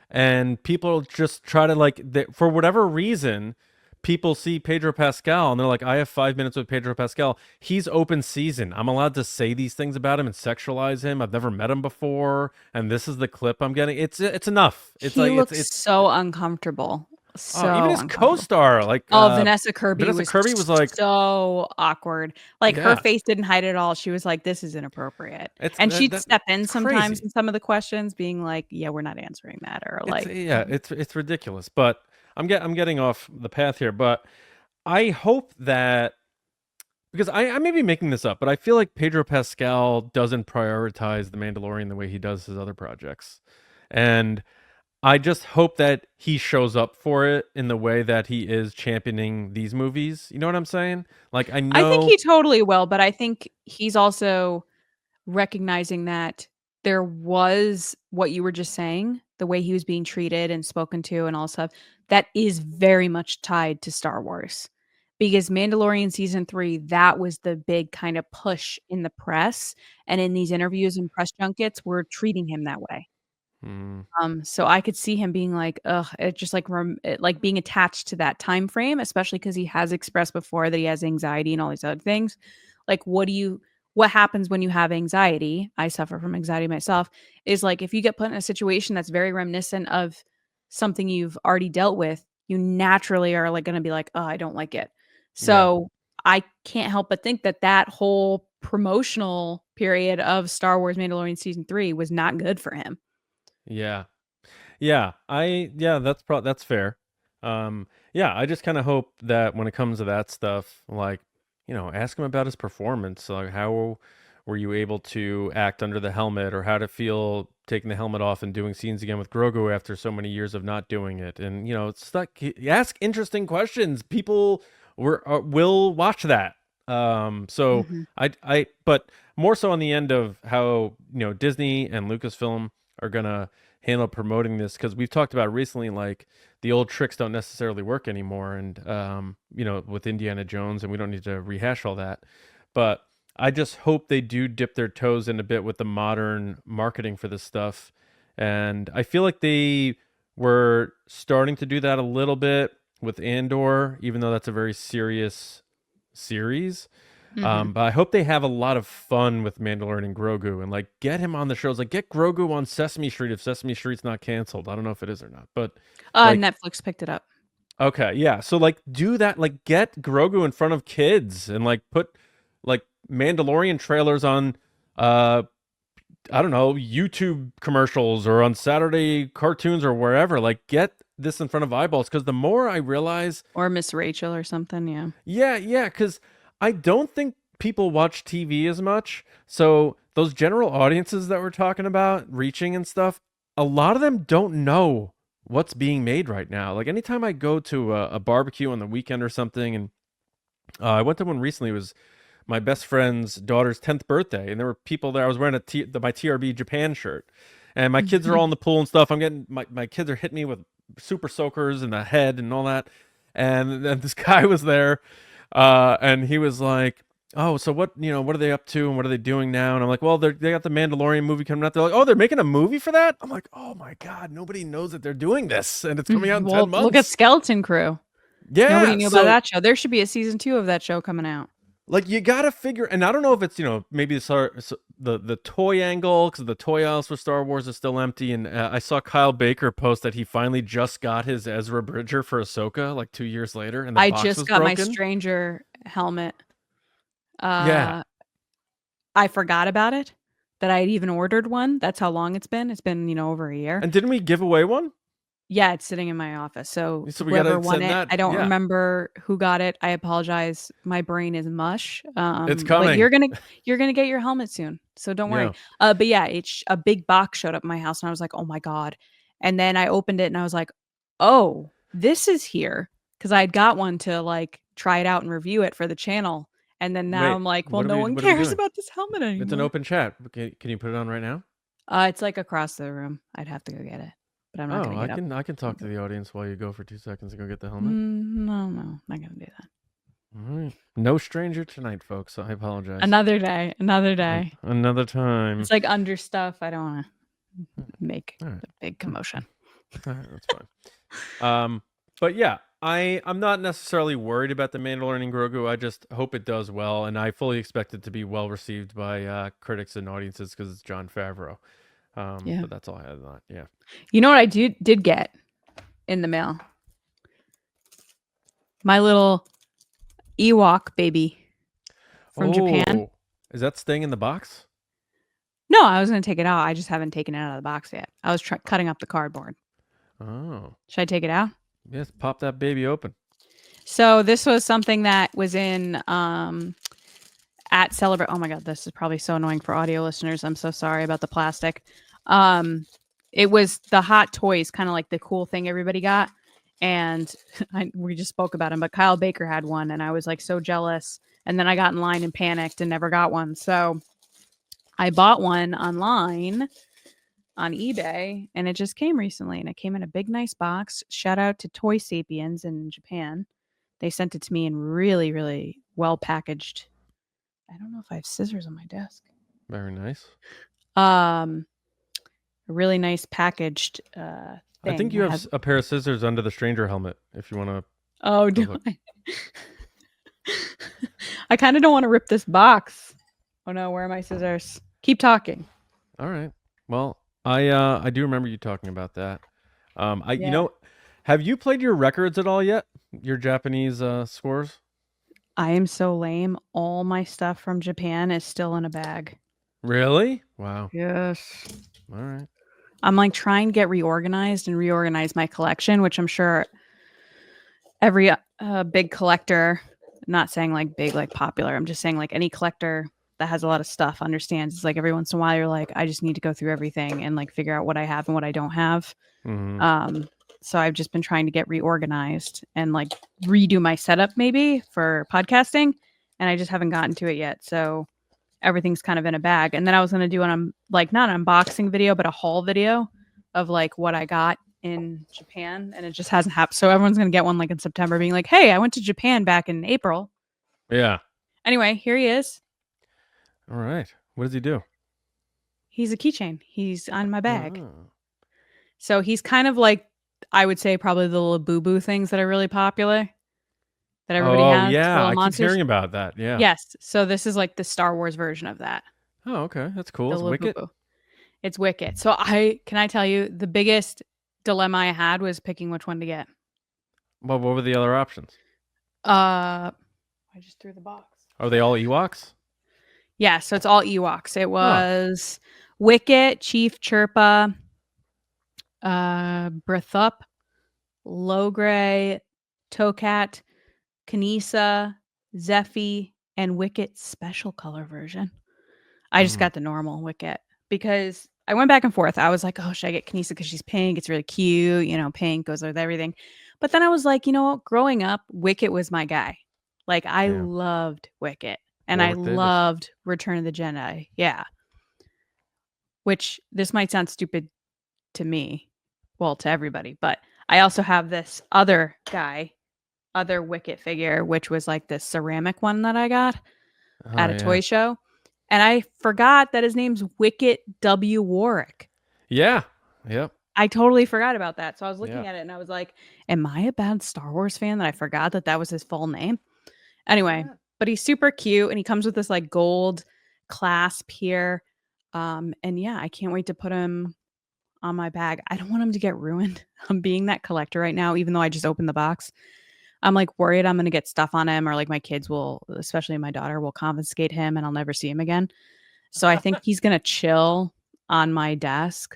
A: And people just try to for whatever reason, people see Pedro Pascal and they're like, I have 5 minutes with Pedro Pascal. He's open season. I'm allowed to say these things about him and sexualize him. I've never met him before, and this is the clip I'm getting. It's enough. It's
B: he looks so uncomfortable. So
A: even his co-star,
B: Vanessa Kirby.
A: Kirby was like
B: so awkward. Like her face didn't hide it at all. She was like, "This is inappropriate," and she'd step in sometimes in some of the questions, being like, "Yeah, we're not answering that," or like,
A: it's ridiculous. But I'm getting off the path here. But I hope that, because I may be making this up, but I feel like Pedro Pascal doesn't prioritize The Mandalorian the way he does his other projects, and I just hope that he shows up for it in the way that he is championing these movies. You know what I'm saying? Like, I
B: think he totally will, but I think he's also recognizing that there was what you were just saying. the way he was being treated and spoken to and all stuff, that is very much tied to Star Wars. Because Mandalorian season 3, that was the big kind of push in the press, and in these interviews and press junkets, we're treating him that way.
A: Mm.
B: So I could see him being like, ugh, it just like like being attached to that time frame, especially because he has expressed before that he has anxiety and all these other things. Like, what happens when you have anxiety? I suffer from anxiety myself. Is like if you get put in a situation that's very reminiscent of something you've already dealt with, you naturally are like going to be like, oh, I don't like it. So I can't help but think that that whole promotional period of Star Wars Mandalorian season 3 was not good for him.
A: Yeah. That's fair. I just kind of hope that when it comes to that stuff, like, ask him about his performance. Like, how were you able to act under the helmet, or how to feel taking the helmet off and doing scenes again with Grogu after so many years of not doing it? And, it's like, ask interesting questions. People will watch that. So but more so on the end of how, Disney and Lucasfilm are going to handle promoting this, because we've talked about recently, like, the old tricks don't necessarily work anymore, and with Indiana Jones, and we don't need to rehash all that, but I just hope they do dip their toes in a bit with the modern marketing for this stuff. And I feel like they were starting to do that a little bit with Andor, even though that's a very serious series. But I hope they have a lot of fun with Mandalorian Grogu and like get him on the shows. Like get Grogu on Sesame Street if Sesame Street's not canceled. I don't know if it is or not, but
B: Netflix picked it up.
A: Okay, yeah. So like do that, like get Grogu in front of kids and like put like Mandalorian trailers on I don't know, YouTube commercials or on Saturday cartoons or wherever. Like get this in front of eyeballs, because the more I realize,
B: or Miss Rachel or something,
A: yeah, because I don't think people watch TV as much. So those general audiences that we're talking about, reaching and stuff, a lot of them don't know what's being made right now. Like anytime I go to a barbecue on the weekend or something, and I went to one recently, it was my best friend's daughter's 10th birthday, and there were people there. I was wearing my TRB Japan shirt, and my kids are all in the pool and stuff. I'm getting, my kids are hitting me with super soakers in the head and all that. And then this guy was there, and he was like, oh, so what are they up to and what are they doing now? And I'm like, well, they got the Mandalorian movie coming out. They're like, oh, they're making a movie for that? I'm like, oh my God, nobody knows that they're doing this, and it's coming out in 10 months.
B: Look at Skeleton Crew.
A: Yeah.
B: Nobody knew about that show. There should be a season 2 of that show coming out.
A: Like you got to figure, and I don't know if it's, maybe the toy angle, because the toy aisles for Star Wars is still empty. And I saw Kyle Baker post that he finally just got his Ezra Bridger for Ahsoka like 2 years later. And the box
B: just
A: was
B: got
A: broken.
B: my Stranger helmet.
A: Yeah.
B: I forgot about it, that I had even ordered one. That's how long it's been. It's been, over a year.
A: And didn't we give away one?
B: Yeah, it's sitting in my office. So
A: we
B: whoever
A: gotta
B: won it,
A: that.
B: I don't remember who got it. I apologize. My brain is mush.
A: It's coming.
B: But you're gonna get your helmet soon, so don't worry. But yeah, it's a big box showed up at my house, and I was like, oh my God. And then I opened it, and I was like, oh, this is here, because I had got one to like try it out and review it for the channel. And then now I'm like, well, no one cares about this helmet anymore.
A: It's an open chat. Can you put it on right now?
B: It's like across the room. I'd have to go get it. But I'm not gonna get up.
A: I can talk to the audience while you go for 2 seconds and go get the helmet.
B: No, not gonna do that.
A: All right. No stranger tonight, folks. I apologize.
B: Another day.
A: Another time.
B: It's like under stuff. I don't want to make a big commotion.
A: All right, that's fine. But yeah, I'm not necessarily worried about the Mandalorian Grogu. I just hope it does well, and I fully expect it to be well received by critics and audiences, because it's Jon Favreau. But that's all I had on that. Yeah.
B: You know what I did get in the mail? My little Ewok baby from Japan.
A: Is that staying in the box?
B: No, I was going to take it out. I just haven't taken it out of the box yet. I was cutting up the cardboard.
A: Oh.
B: Should I take it out?
A: Yes, pop that baby open.
B: So this was something that was in at Celebrate. Oh my God, this is probably so annoying for audio listeners. I'm so sorry about the plastic. It was the Hot Toys, kind of like the cool thing everybody got. And we just spoke about him, but Kyle Baker had one, and I was like so jealous. And then I got in line and panicked and never got one. So I bought one online on eBay, and it just came recently, and it came in a big, nice box. Shout out to Toy Sapiens in Japan. They sent it to me in really, really well packaged. I don't know if I have scissors on my desk.
A: Very nice.
B: A really nice packaged thing.
A: I think you have a pair of scissors under the stranger helmet if you want to.
B: Oh, do I? I kind of don't want to rip this box. Oh no, where are my scissors? Keep talking.
A: All right. Well, I do remember you talking about that. Have you played your records at all yet? Your Japanese scores?
B: I am so lame. All my stuff from Japan is still in a bag.
A: Really? Wow.
B: Yes.
A: All right.
B: I'm like trying to get reorganized and reorganize my collection, which I'm sure every big collector, not saying like big, like popular, I'm just saying like any collector that has a lot of stuff understands. It's like every once in a while you're like, I just need to go through everything and like figure out what I have and what I don't have.
A: Mm-hmm.
B: So I've just been trying to get reorganized and like redo my setup maybe for podcasting, and I just haven't gotten to it yet. So everything's kind of in a bag. And then I was going to do not an unboxing video, but a haul video of like what I got in Japan, and it just hasn't happened. So everyone's going to get one like in September being like, hey, I went to Japan back in April.
A: Yeah.
B: Anyway, here he is.
A: All right. What does he do?
B: He's a keychain. He's on my bag.
A: Oh.
B: So he's kind of like, I would say probably the little boo-boo things that are really popular that everybody has.
A: Oh, yeah.
B: Little
A: I keep
B: monsters.
A: hearing about that. Yeah.
B: Yes. So this is like the Star Wars version of that.
A: Oh, okay. That's cool.
B: The
A: It's
B: little
A: Wicket.
B: boo-boo. It's Wicket. So can I tell you, the biggest dilemma I had was picking which one to get.
A: Well, what were the other options?
B: I just threw the box.
A: Are they all Ewoks?
B: Yeah, so it's all Ewoks. It was Wicket, Chief Chirpa, Brithup, Logray, Tokat, Kanisa, Zephy, and Wicket's special color version. I just got the normal Wicket because I went back and forth. I was like, oh, should I get Kanisa because she's pink? It's really cute. You know, pink goes with everything. But then I was like, you know what? Growing up, Wicket was my guy. Like, I loved Wicket. And
A: Warwick
B: I
A: Davis.
B: loved Return of the Jedi. Yeah. Which this might sound stupid to me. Well, to everybody. But I also have this other Wicket figure, which was like this ceramic one that I got at a toy show. And I forgot that his name's Wicket W. Warwick.
A: Yeah. Yep.
B: I totally forgot about that. So I was looking at it and I was like, am I a bad Star Wars fan that I forgot that was his full name? Anyway, but he's super cute and he comes with this like gold clasp here. And yeah, I can't wait to put him on my bag. I don't want him to get ruined. I'm being that collector right now, even though I just opened the box. I'm like worried I'm going to get stuff on him, or like my kids will, especially my daughter, will confiscate him and I'll never see him again. So I think he's going to chill on my desk.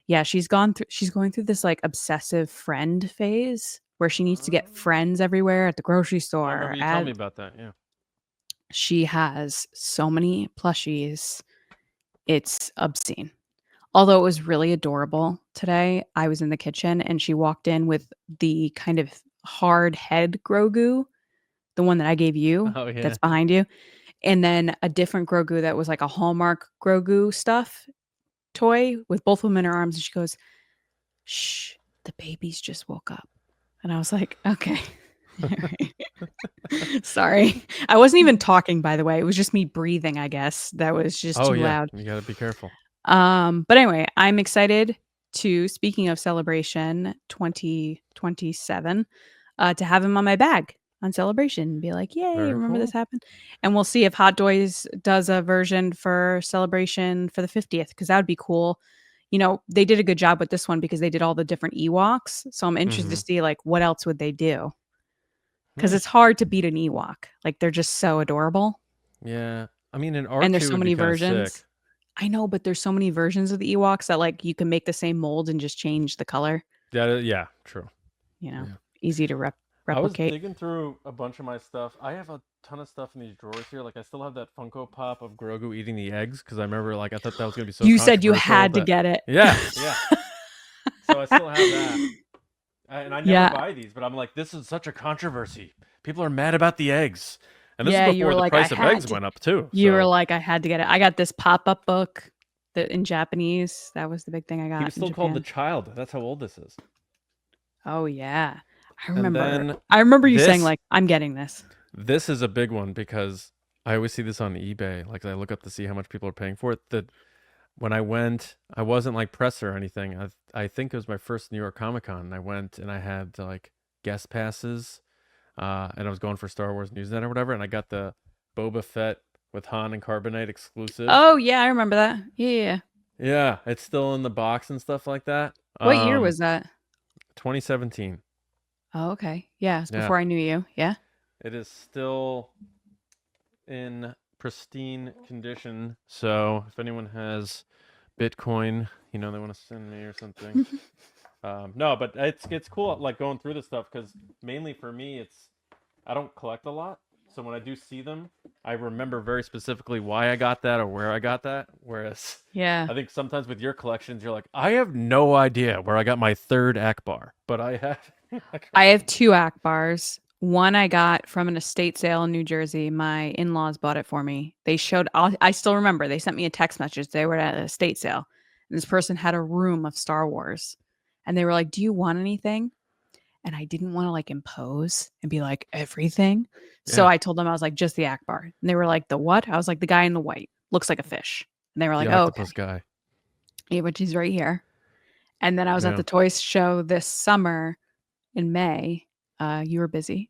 B: Yeah, she's going through this like obsessive friend phase where she needs to get friends everywhere at the grocery
A: I
B: store.
A: remember you telling me about that. Yeah.
B: She has so many plushies. It's obscene. Although it was really adorable today. I was in the kitchen and she walked in with the kind of hard head Grogu, the one that I gave you that's behind you, and then a different Grogu that was like a Hallmark Grogu stuff toy with both of them in her arms, and she goes, shh, the babies just woke up. And I was like, okay. Sorry, I wasn't even talking, by the way. It was just me breathing, I guess. That was just too loud.
A: You gotta be careful.
B: But anyway, I'm excited to, speaking of Celebration 2027, to have him on my bag on Celebration and be like, yay,
A: Very
B: remember
A: cool.
B: this happened? And we'll see if Hot Toys does a version for Celebration for the 50th, because that would be cool. You know, they did a good job with this one because they did all the different Ewoks. So I'm interested to see like what else would they do, because it's hard to beat an Ewok. Like, they're just so adorable.
A: Yeah. I mean, in R2
B: And there's so many versions.
A: Sick.
B: I know, but there's so many versions of the Ewoks that like you can make the same mold and just change the color.
A: Yeah, true.
B: You know, easy to replicate.
A: I was digging through a bunch of my stuff. I have a ton of stuff in these drawers here. Like, I still have that Funko Pop of Grogu eating the eggs because I remember, like, I thought that was gonna be so.
B: You said you had to get it.
A: Yeah. So I still have that, and I never buy these, but I'm like, this is such a controversy. People are mad about the eggs, and this is before the price of eggs went up too.
B: You were like, I had to get it. I got this pop-up book in Japanese. That was the big thing I got.
A: He was
B: in
A: still called the
B: Japan.
A: Child. That's how old this is.
B: Oh yeah, I
A: And
B: remember.
A: then
B: I remember you saying
A: this-
B: like, "I'm getting this."
A: This is a big one because I always see this on eBay. Like I look up to see how much people are paying for it. That when I went, I wasn't like press or anything. I think it was my first New York Comic Con. And I went and I had like guest passes, and I was going for Star Wars Newsnet or whatever. And I got the Boba Fett with Han and Carbonite exclusive.
B: Oh yeah, I remember that. Yeah.
A: Yeah, it's still in the box and stuff like that.
B: What year was that?
A: 2017.
B: Oh, okay. Yeah, it's
A: Yeah.
B: before I knew you. Yeah.
A: It is still in pristine condition. So if anyone has Bitcoin, they want to send me or something. No, but it's cool like going through this stuff because mainly for me I don't collect a lot. So when I do see them, I remember very specifically why I got that or where I got that. Whereas
B: Yeah.
A: I think sometimes with your collections, you're like, I have no idea where I got my third Akbar, but I have.
B: I have 2 Akbars. One I got from an estate sale in New Jersey. My in-laws bought it for me. They showed, I still remember, they sent me a text message. They were at an estate sale. And this person had a room of Star Wars. And they were like, "Do you want anything?" And I didn't want to like impose and be like, everything. So
A: Yeah.
B: I told them, I was like, just the Akbar. And they were like, the what? I was like, the guy in the white. Looks like a fish. And they were like,
A: The
B: oh,
A: octopus
B: okay.
A: guy.
B: Yeah, which he's right here. And then I was
A: Yeah.
B: at the toy show this summer in May. You were busy.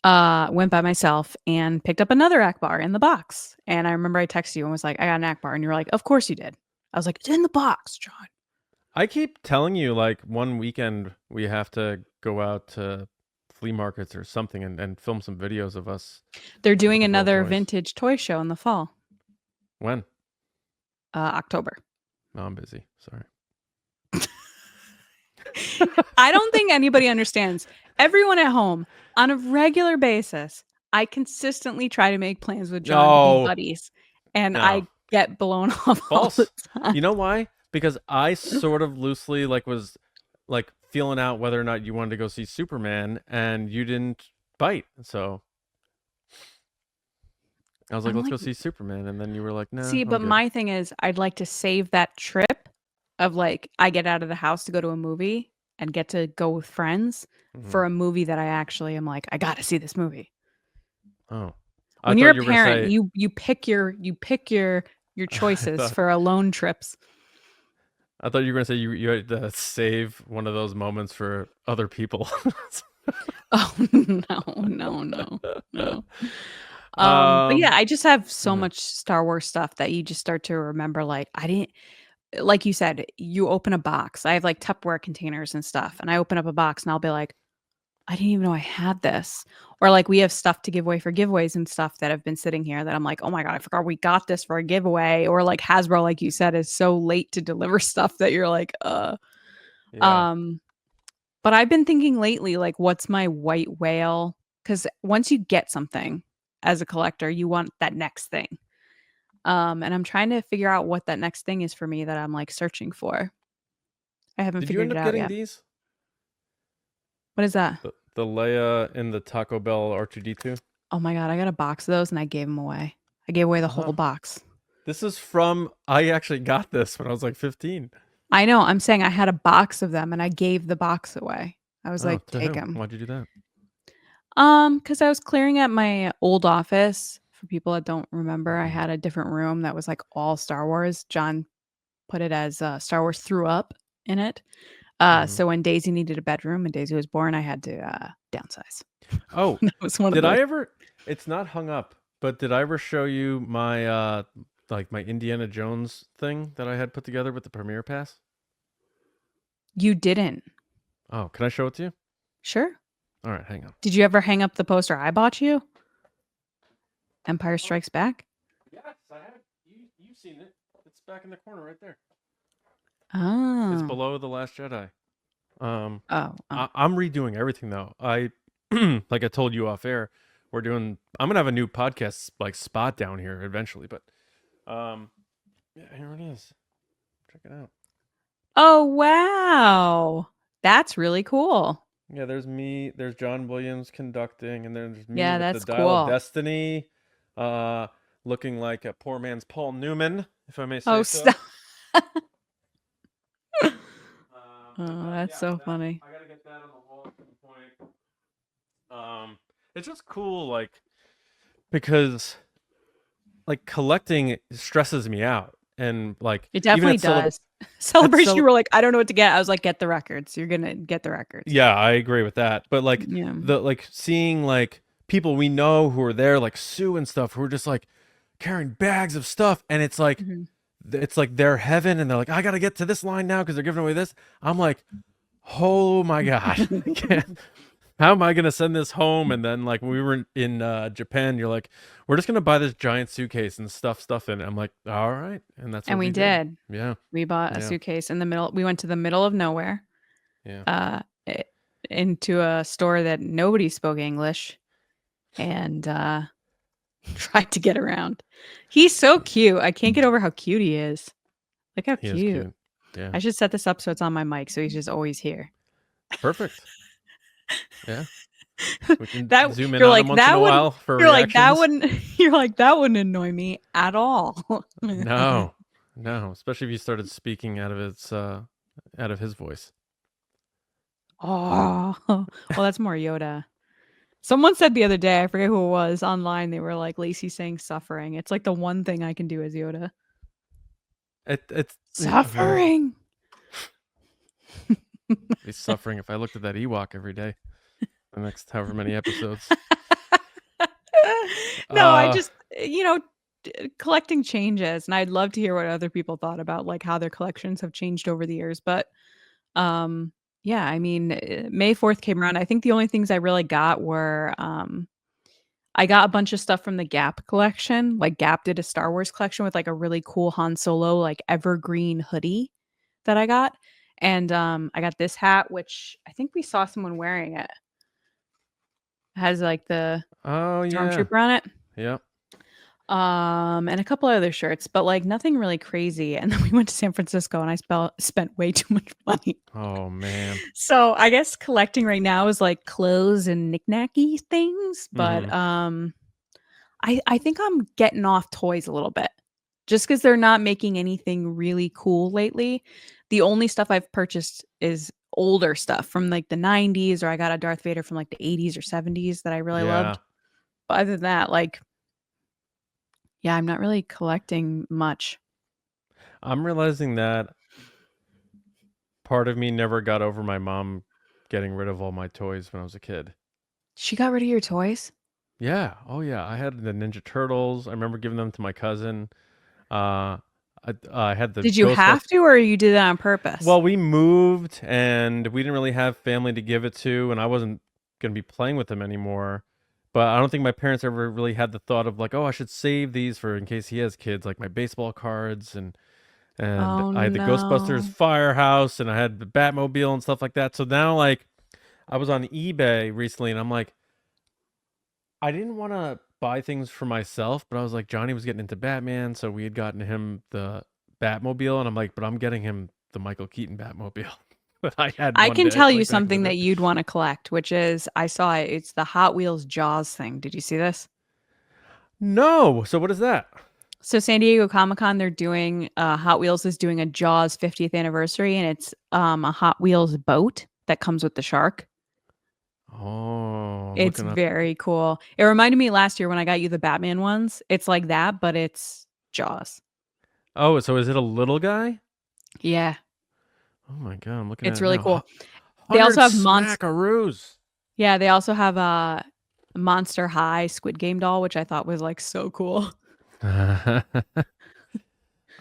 B: Went by myself and picked up another Akbar in the box. And I remember I texted you and was like, I got an Akbar. And you were like, of course you did. I was like, it's in the box, John.
A: I keep telling you, like, one weekend we have to go out to flea markets or something and film some videos of us.
B: They're doing
A: with little
B: another
A: toys.
B: vintage toy show in the fall.
A: When?
B: October.
A: No, I'm busy. Sorry.
B: I don't think anybody understands. Everyone at home, on a regular basis, I consistently try to make plans with John to
A: No.
B: be buddies. And
A: No.
B: I get blown off all
A: False.
B: the time.
A: You know why? Because I sort of loosely was feeling out whether or not you wanted to go see Superman, and you didn't bite. So I was like, let's go see Superman, and then you were like, no.
B: See,
A: I'm
B: but
A: good.
B: my thing is, I'd like to save that trip of like, I get out of the house to go to a movie and get to go with friends for a movie that I actually am like, I got to see this movie.
A: Oh,
B: When you're a parent, you pick your choices for alone trips.
A: I thought you were gonna say you had to save one of those moments for other people.
B: Oh no. But yeah, I just have so much Star Wars stuff that you just start to remember. Like I didn't, like you said, you open a box. I have like Tupperware containers and stuff, and I open up a box and I'll be like, I didn't even know I had this. Or like we have stuff to give away for giveaways and stuff that have been sitting here that I'm like, oh my God, I forgot we got this for a giveaway. Or like Hasbro, like you said, is so late to deliver stuff that you're like,
A: Yeah.
B: But I've been thinking lately, like, what's my white whale? Because once you get something as a collector, you want that next thing. And I'm trying to figure out what that next thing is for me that I'm like searching for. I haven't
A: Did you
B: figured
A: end
B: it
A: up
B: out
A: getting
B: yet.
A: these?
B: What is that?
A: The Leia in the Taco Bell R2D2?
B: Oh my God, I got a box of those and I gave them away. I gave away the whole box.
A: This is from, I actually got this when I was like 15.
B: I know. I'm saying I had a box of them and I gave the box away. I was like,
A: to
B: take
A: who?
B: them.
A: Why'd you do that?
B: Because I was clearing at my old office. For people that don't remember, I had a different room that was like all Star Wars. John put it as Star Wars threw up in it. So when Daisy needed a bedroom and Daisy was born, I had to downsize.
A: Oh,
B: that was one
A: did
B: of
A: I ever? It's not hung up, but did I ever show you my my Indiana Jones thing that I had put together with the premiere pass?
B: You didn't.
A: Oh, can I show it to you?
B: Sure.
A: All right, hang on.
B: Did you ever hang up the poster I bought you? Empire Strikes Back?
A: Yes, I have. You've seen it. It's back in the corner right there.
B: Oh.
A: It's below The Last Jedi.
B: Oh.
A: I'm redoing everything though. I like I told you off air, I'm gonna have a new podcast like spot down here eventually, but yeah, here it is. Check it out.
B: Oh wow. That's really cool.
A: Yeah, there's me, there's John Williams conducting, and then there's me
B: Yeah,
A: with
B: that's
A: the Dial of
B: cool.
A: Destiny, looking like a poor man's Paul Newman, if I may say
B: Oh,
A: so.
B: stop. Oh, that's so funny.
A: I gotta get that on the wall at some point. It's just cool, like, because like collecting stresses me out, and like
B: It
A: even
B: definitely
A: at
B: does. Celebration, you
A: cele-
B: were like, I don't know what to get. I was like, get the records. You're gonna get the records.
A: yeah, I agree with that. But like
B: Yeah.
A: seeing like people we know who are there, like Sue and stuff, who are just like carrying bags of stuff, and it's like
B: Mhm.
A: it's like their heaven, and they're like, I gotta get to this line now because they're giving away this. I'm like, oh my god, I can't. How am I gonna send this home? And then like when we were in Japan, you're like, we're just gonna buy this giant suitcase and stuff in it. I'm like, all right, and that's
B: And
A: what
B: we
A: did.
B: did.
A: Yeah,
B: We bought a
A: Yeah.
B: suitcase in the middle. We went to the middle of nowhere,
A: yeah.
B: into a store that nobody spoke English, and tried to get around. He's so cute. I can't get over how cute he is. Look how
A: He is
B: cute.
A: cute. Yeah,
B: I should set this up so it's on my mic, so he's just always here.
A: perfect. Yeah, we can
B: That
A: zoom in
B: you're
A: on
B: like
A: him once in
B: that
A: a
B: would
A: while for
B: you're like that
A: reactions.
B: wouldn't you're like that wouldn't annoy me at all.
A: No, especially if you started speaking out of his voice.
B: Oh, well, that's more Yoda. Someone said the other day, I forget who it was online. They were like, Lacey saying suffering. It's like the one thing I can do as Yoda.
A: It's
B: Suffering.
A: Be suffering if I looked at that Ewok every day. The next however many episodes.
B: No, I just, collecting changes, and I'd love to hear what other people thought about like how their collections have changed over the years. But yeah, I mean, May 4th came around. I think the only things I really got were I got a bunch of stuff from the Gap collection. Like Gap did a Star Wars collection with like a really cool Han Solo like evergreen hoodie that I got. And I got this hat, which I think we saw someone wearing it. It has like the
A: Oh yeah.
B: Stormtrooper on it.
A: Yep.
B: And a couple other shirts, but like nothing really crazy. And then we went to San Francisco and I spent way too much money.
A: Oh man.
B: So I guess collecting right now is like clothes and knickknacky things, but I think I'm getting off toys a little bit just because they're not making anything really cool lately. The only stuff I've purchased is older stuff from like the 90s, or I got a Darth Vader from like the 80s or 70s that I really loved. But other than that, like, yeah, I'm not really collecting much.
A: I'm realizing that part of me never got over my mom getting rid of all my toys when I was a kid.
B: She got rid of your toys?
A: Yeah. Oh yeah. I had the Ninja Turtles. I remember giving them to my cousin. I had the
B: Did you have to, or you did that on purpose?
A: Well, we moved and we didn't really have family to give it to, and I wasn't going to be playing with them anymore. But I don't think my parents ever really had the thought of like, oh, I should save these for in case he has kids, like my baseball cards and
B: Oh,
A: I had the Ghostbusters
B: no.
A: Firehouse and I had the Batmobile and stuff like that. So now like I was on eBay recently and I'm like, I didn't want to buy things for myself, but I was like, Johnny was getting into Batman, so we had gotten him the Batmobile, and I'm like, but I'm getting him the Michael Keaton Batmobile that I had.
B: I
A: one
B: can
A: day,
B: tell you
A: like, back in the
B: something
A: day.
B: that you'd want to collect, which is I saw it. It's the Hot Wheels Jaws thing. Did you see this?
A: No. So what is that?
B: So San Diego Comic-Con, they're doing Hot Wheels is doing a Jaws 50th anniversary, and it's a Hot Wheels boat that comes with the shark.
A: Oh,
B: It's very cool. It reminded me last year when I got you the Batman ones. It's like that, but it's Jaws.
A: Oh, so is it a little guy?
B: Yeah.
A: Oh my god, I'm looking at
B: It's
A: it
B: really
A: now.
B: cool. They also have
A: Smackaroos.
B: Yeah, they also have a Monster High Squid Game doll, which I thought was like so cool.
A: Oh,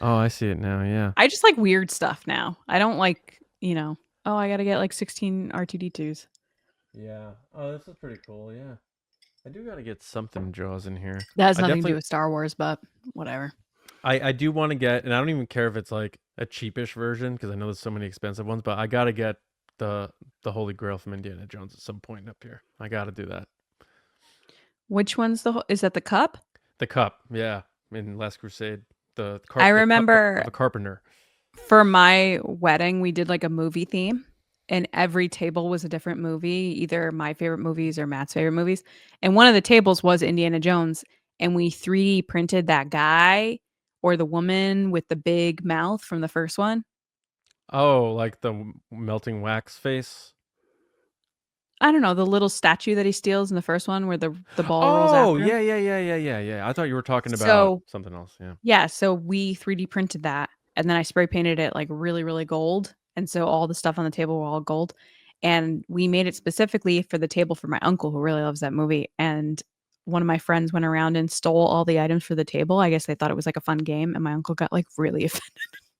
A: I see it now. Yeah.
B: I just like weird stuff now. I don't like, oh, I got to get like 16 R2D2s.
A: Yeah. Oh, this is pretty cool. Yeah. I do got to get something Jaws in here.
B: That has nothing to do with Star Wars, but whatever.
A: I do want to get, and I don't even care if it's like a cheapish version because I know there's so many expensive ones, but I got to get the Holy Grail from Indiana Jones at some point up here. I got to do that.
B: Which one's is that the cup?
A: The cup, yeah, in Last Crusade.
B: I remember
A: the cup of a carpenter.
B: For my wedding, we did like a movie theme, and every table was a different movie, either my favorite movies or Matt's favorite movies. And one of the tables was Indiana Jones, and we 3D printed that guy or the woman with the big mouth from the first one.
A: Oh, like the melting wax face.
B: I don't know, the little statue that he steals in the first one where the ball rolls
A: Oh,
B: after him.
A: yeah. I thought you were talking about
B: So
A: something else. Yeah.
B: yeah, so we 3D printed that, and then I spray painted it like really, really gold, and so all the stuff on the table were all gold, and we made it specifically for the table for my uncle who really loves that movie, and one of my friends went around and stole all the items for the table. I guess they thought it was like a fun game, and my uncle got like really offended.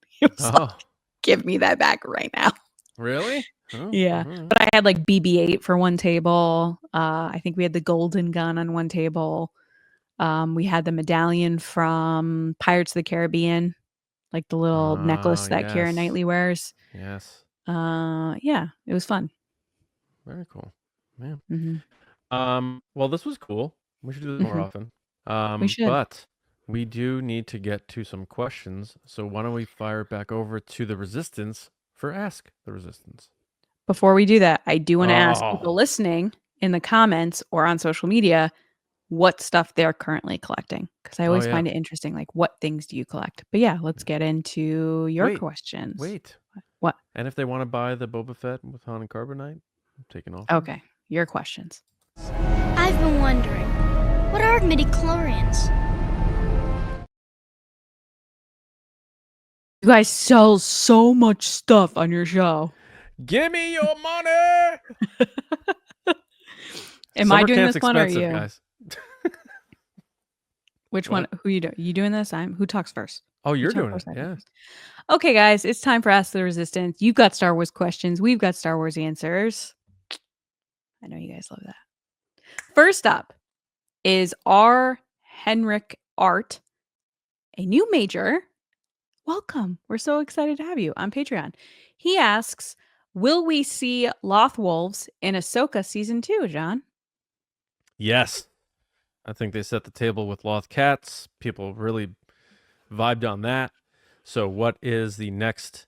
B: He was like,
A: Oh,
B: "Give me that back right now."
A: really? Oh,
B: Yeah,
A: alright.
B: but I had like BB-8 for one table. I think we had the golden gun on one table. We had the medallion from Pirates of the Caribbean, like the little necklace that Keira
A: Yes.
B: Knightley wears.
A: Yes.
B: Yeah, it was fun.
A: Very cool. Yeah.
B: Mhm.
A: Well, this was cool. We should do this more
B: Mhm.
A: often.
B: We should.
A: But we do need to get to some questions. So why don't we fire it back over to the Resistance for Ask the Resistance?
B: Before we do that, I do want to ask people
A: Oh,
B: listening in the comments or on social media what stuff they're currently collecting, because I
A: oh
B: always
A: yeah.
B: find it interesting. Like, what things do you collect? But yeah, let's get into your
A: Wait,
B: questions.
A: wait.
B: What?
A: And if they want to buy the Boba Fett with Han and Carbonite, I'm taking off.
B: Okay, your questions.
E: I've been wondering, what are midichlorians?
B: You guys sell so much stuff on your show.
A: Give me your money.
B: Am I
A: Summer
B: doing
A: camp's
B: this one or
A: expensive,
B: you?
A: guys.
B: Which
A: What?
B: one? Who you doing? You doing this? Who talks first?
A: Oh,
B: You
A: you're
B: talk
A: doing it.
B: first, I talk
A: Yeah.
B: first. Okay, guys, it's time for Ask the Resistance. You've got Star Wars questions. We've got Star Wars answers. I know you guys love that. First up is R. Henrik Art, a new major. Welcome. We're so excited to have you on Patreon. He asks, will we see Loth Wolves in Ahsoka season 2, John?
A: Yes. I think they set the table with Loth Cats. People really vibed on that. So what is the next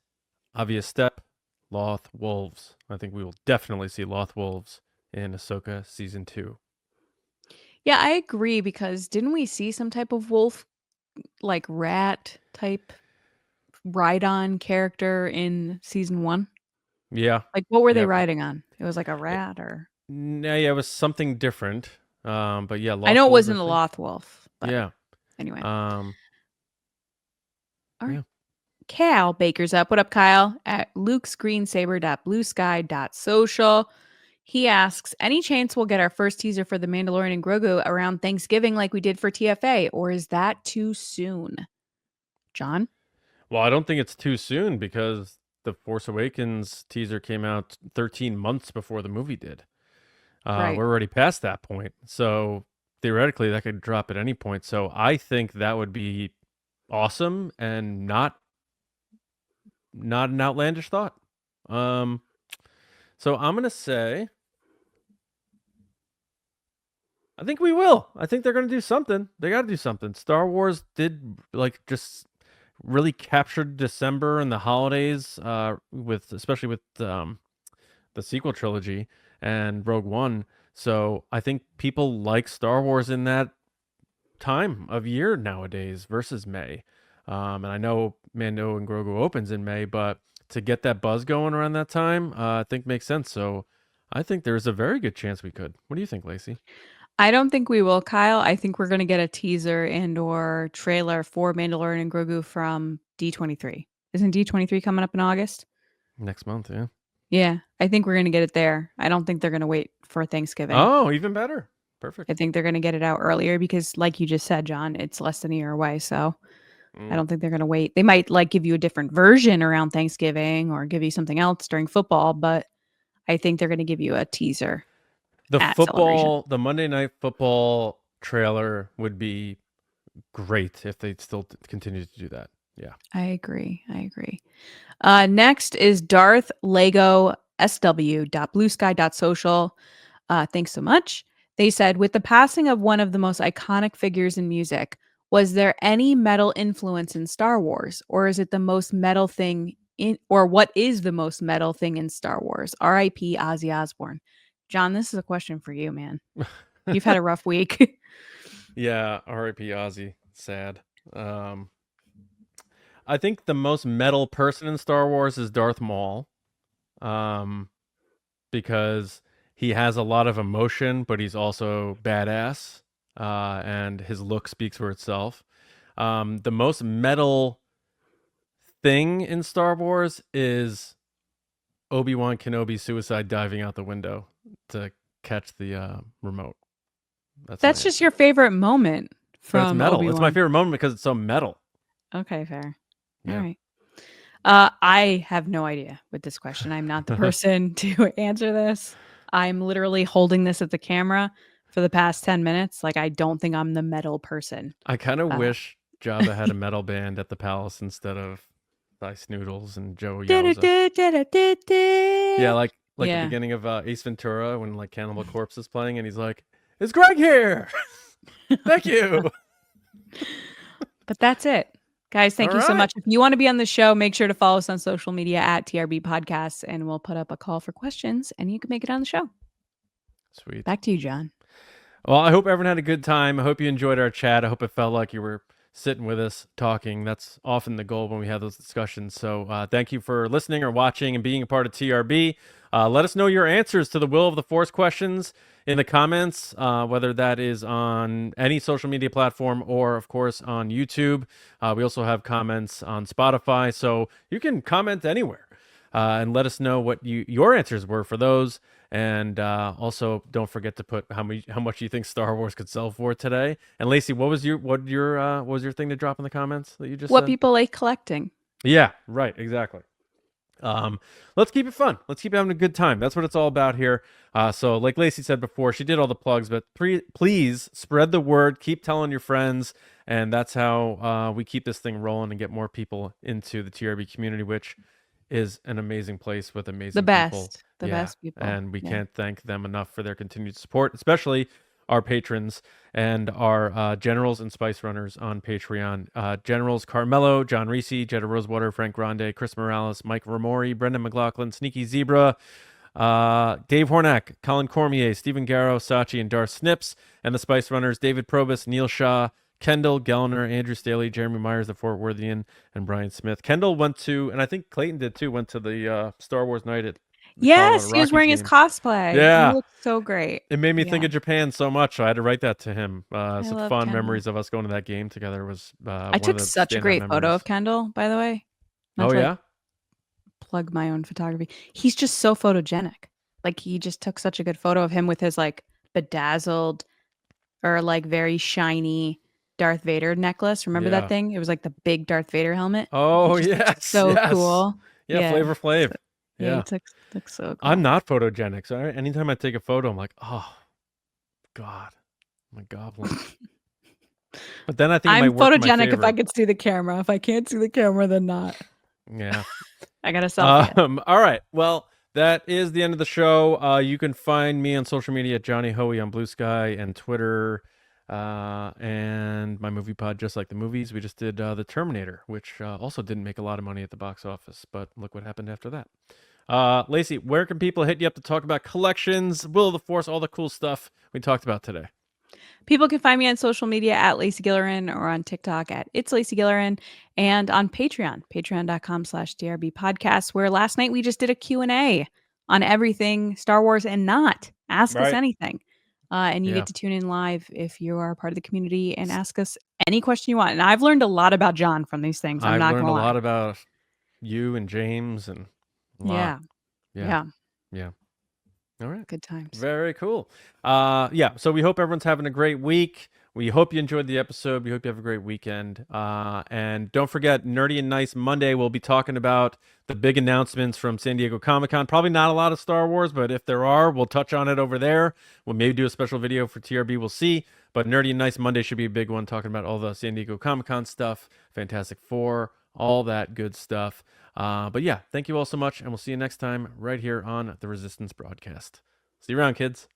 A: obvious step? Loth Wolves. I think we will definitely see Loth Wolves in Ahsoka season 2.
B: Yeah, I agree, because didn't we see some type of wolf, like rat type ride-on character in season 1?
A: Yeah.
B: Like, what were they
A: Yep.
B: riding on? It was like a rat, or
A: No, yeah, it was something different. But yeah, Loth
B: I know it
A: Wolves,
B: wasn't a
A: think.
B: Loth wolf. But
A: Yeah.
B: anyway.
A: Um.
B: All right.
A: Yeah.
B: Kyle Baker's up. What up, Kyle? At lukescreensaber.bluesky.social. He asks, any chance we'll get our first teaser for The Mandalorian and Grogu around Thanksgiving like we did for TFA, or is that too soon? John?
A: Well, I don't think it's too soon because the Force Awakens teaser came out 13 months before the movie did.
B: Right.
A: We're already past that point. So theoretically, that could drop at any point. So I think that would be awesome and not an outlandish thought. So I'm going to say, I think we will. I think they're going to do something. They got to do something. Star Wars did like just really captured December and the holidays, especially with the sequel trilogy and Rogue One. So I think people like Star Wars in that time of year nowadays versus May. And I know Mando and Grogu opens in May, but to get that buzz going around that time, I think makes sense. So I think there's a very good chance we could. What do you think, Lacey?
B: I don't think we will, Kyle. I think we're going to get a teaser and or trailer for Mandalorian and Grogu from D23. Isn't D23 coming up in August?
A: Next month, yeah.
B: Yeah, I think we're going to get it there. I don't think they're going to wait for Thanksgiving.
A: Oh, even better. Perfect.
B: I think they're going to get it out earlier because, like you just said, John, it's less than a year away. So I don't think they're going to wait. They might like give you a different version around Thanksgiving or give you something else during football, but I think they're going to give you a teaser.
A: The Monday Night Football trailer would be great if they still continue to do that. Yeah.
B: I agree. Next is Darth Lego SW.bluesky.social. Thanks so much. They said, with the passing of one of the most iconic figures in music, was there any metal influence in Star Wars, or is it the most metal thing what is the most metal thing in Star Wars? R.I.P. Ozzy Osbourne. John, this is a question for you, man. You've had a rough week.
A: Yeah, R.I.P. Ozzy. Sad. I think the most metal person in Star Wars is Darth Maul, because he has a lot of emotion, but he's also badass, and his look speaks for itself. The most metal thing in Star Wars is Obi-Wan Kenobi suicide diving out the window to catch the remote.
B: That's just your favorite moment
A: But it's
B: from
A: metal.
B: Obi-Wan.
A: It's my favorite moment because it's so metal.
B: Okay, fair.
A: Yeah.
B: All right. I have no idea with this question. I'm not the person to answer this. I'm literally holding this at the camera for the past 10 minutes. Like, I don't think I'm the metal person.
A: I kind of wish Jabba had a metal band at the palace instead of Dice Noodles and Joe Yowza. Yeah, like the beginning of Ace Ventura when like Cannibal Corpse is playing and he's like, "Is Greg here? Thank you."
B: But that's it. Guys, thank you so much. If you want to be on the show, make sure to follow us on social media at TRB Podcasts, and we'll put up a call for questions, and you can make it on the show.
A: Sweet.
B: Back to you, John.
A: Well, I hope everyone had a good time. I hope you enjoyed our chat. I hope it felt like you were sitting with us talking. That's often the goal when we have those discussions. So thank you for listening or watching and being a part of TRB. Let us know your answers to the Will of the Force questions in the comments, whether that is on any social media platform or, of course, on YouTube. We also have comments on Spotify, so you can comment anywhere and let us know what your answers were for those. And also, don't forget to put how much you think Star Wars could sell for today. And Lacey, what was your thing to drop in the comments that you just
B: what
A: said?
B: People like collecting.
A: Yeah, right, exactly. Let's keep it fun. Let's keep having a good time. That's what it's all about here. So like Lacey said before, she did all the plugs, but please spread the word, keep telling your friends, and that's how we keep this thing rolling and get more people into the TRB community, which is an amazing place with amazing people.
B: The best people.
A: And we can't thank them enough for their continued support, especially our patrons and our generals and spice runners on Patreon. Generals Carmelo, John Reese, Jetta Rosewater, Frank Grande, Chris Morales, Mike Ramori, Brendan McLaughlin, Sneaky Zebra, Dave Hornack, Colin Cormier, Stephen Garrow, Sachi, and Darth Snips, and the spice runners David Probus, Neil Shah, KENDALL, GELNER, Andrew Staley, Jeremy Myers, THEFORTWORTHIAN, and Brian Smith. KENDALL went to, and I think Clayton did too, went to the Star Wars night at
B: Yes, he was wearing his cosplay.
A: Yeah.
B: He looked so great.
A: It made me think of Japan so much. So I had to write that to him. Some fun
B: KENDALL.
A: memories of us going to that game together was
B: I took such a great photo of KENDALL, by the way.
A: Oh, yeah?
B: Plug my own photography. He's just so photogenic. Like, he just took such a good photo of him with his like bedazzled or like very shiny Darth Vader necklace. Remember that thing? It was like the big Darth Vader helmet.
A: Oh, yes.
B: So cool.
A: Yeah, Flavor Flav.
B: Yeah, it looks so cool.
A: I'm not photogenic, so anytime I take a photo, I'm like, oh, God, I'm a goblin. But then I think
B: I'm photogenic if I could see the camera. If I can't see the camera, then not.
A: Yeah.
B: I got a selfie.
A: All right. Well, that is the end of the show. You can find me on social media at Johnny Hoey on Blue Sky and Twitter, and my movie pod, Just Like the Movies. We just did The Terminator, which also didn't make a lot of money at the box office, but look what happened after that. Lacey, where can people hit you up to talk about collections, Will of the Force, all the cool stuff we talked about today?
B: People can find me on social media at Lacey Gilleran or on TikTok at It's Lacey Gilleran and on Patreon, patreon.com/DRB podcast, where last night we just did a Q&A on everything Star Wars and not. Ask us anything. And you get to tune in live if you are part of the community and ask us any question you want. And I've learned a lot about John from these things.
A: I've learned a lot about you and James and
B: Yeah.
A: All right.
B: Good times.
A: Very cool. So we hope everyone's having a great week. We hope you enjoyed the episode. We hope you have a great weekend. And don't forget, Nerdy and Nice Monday, we'll be talking about the big announcements from San Diego Comic-Con. Probably not a lot of Star Wars, but if there are, we'll touch on it over there. We'll maybe do a special video for TRB. We'll see. But Nerdy and Nice Monday should be a big one, talking about all the San Diego Comic-Con stuff, Fantastic Four, all that good stuff. But yeah, thank you all so much, and we'll see you next time right here on the Resistance Broadcast. See you around, kids.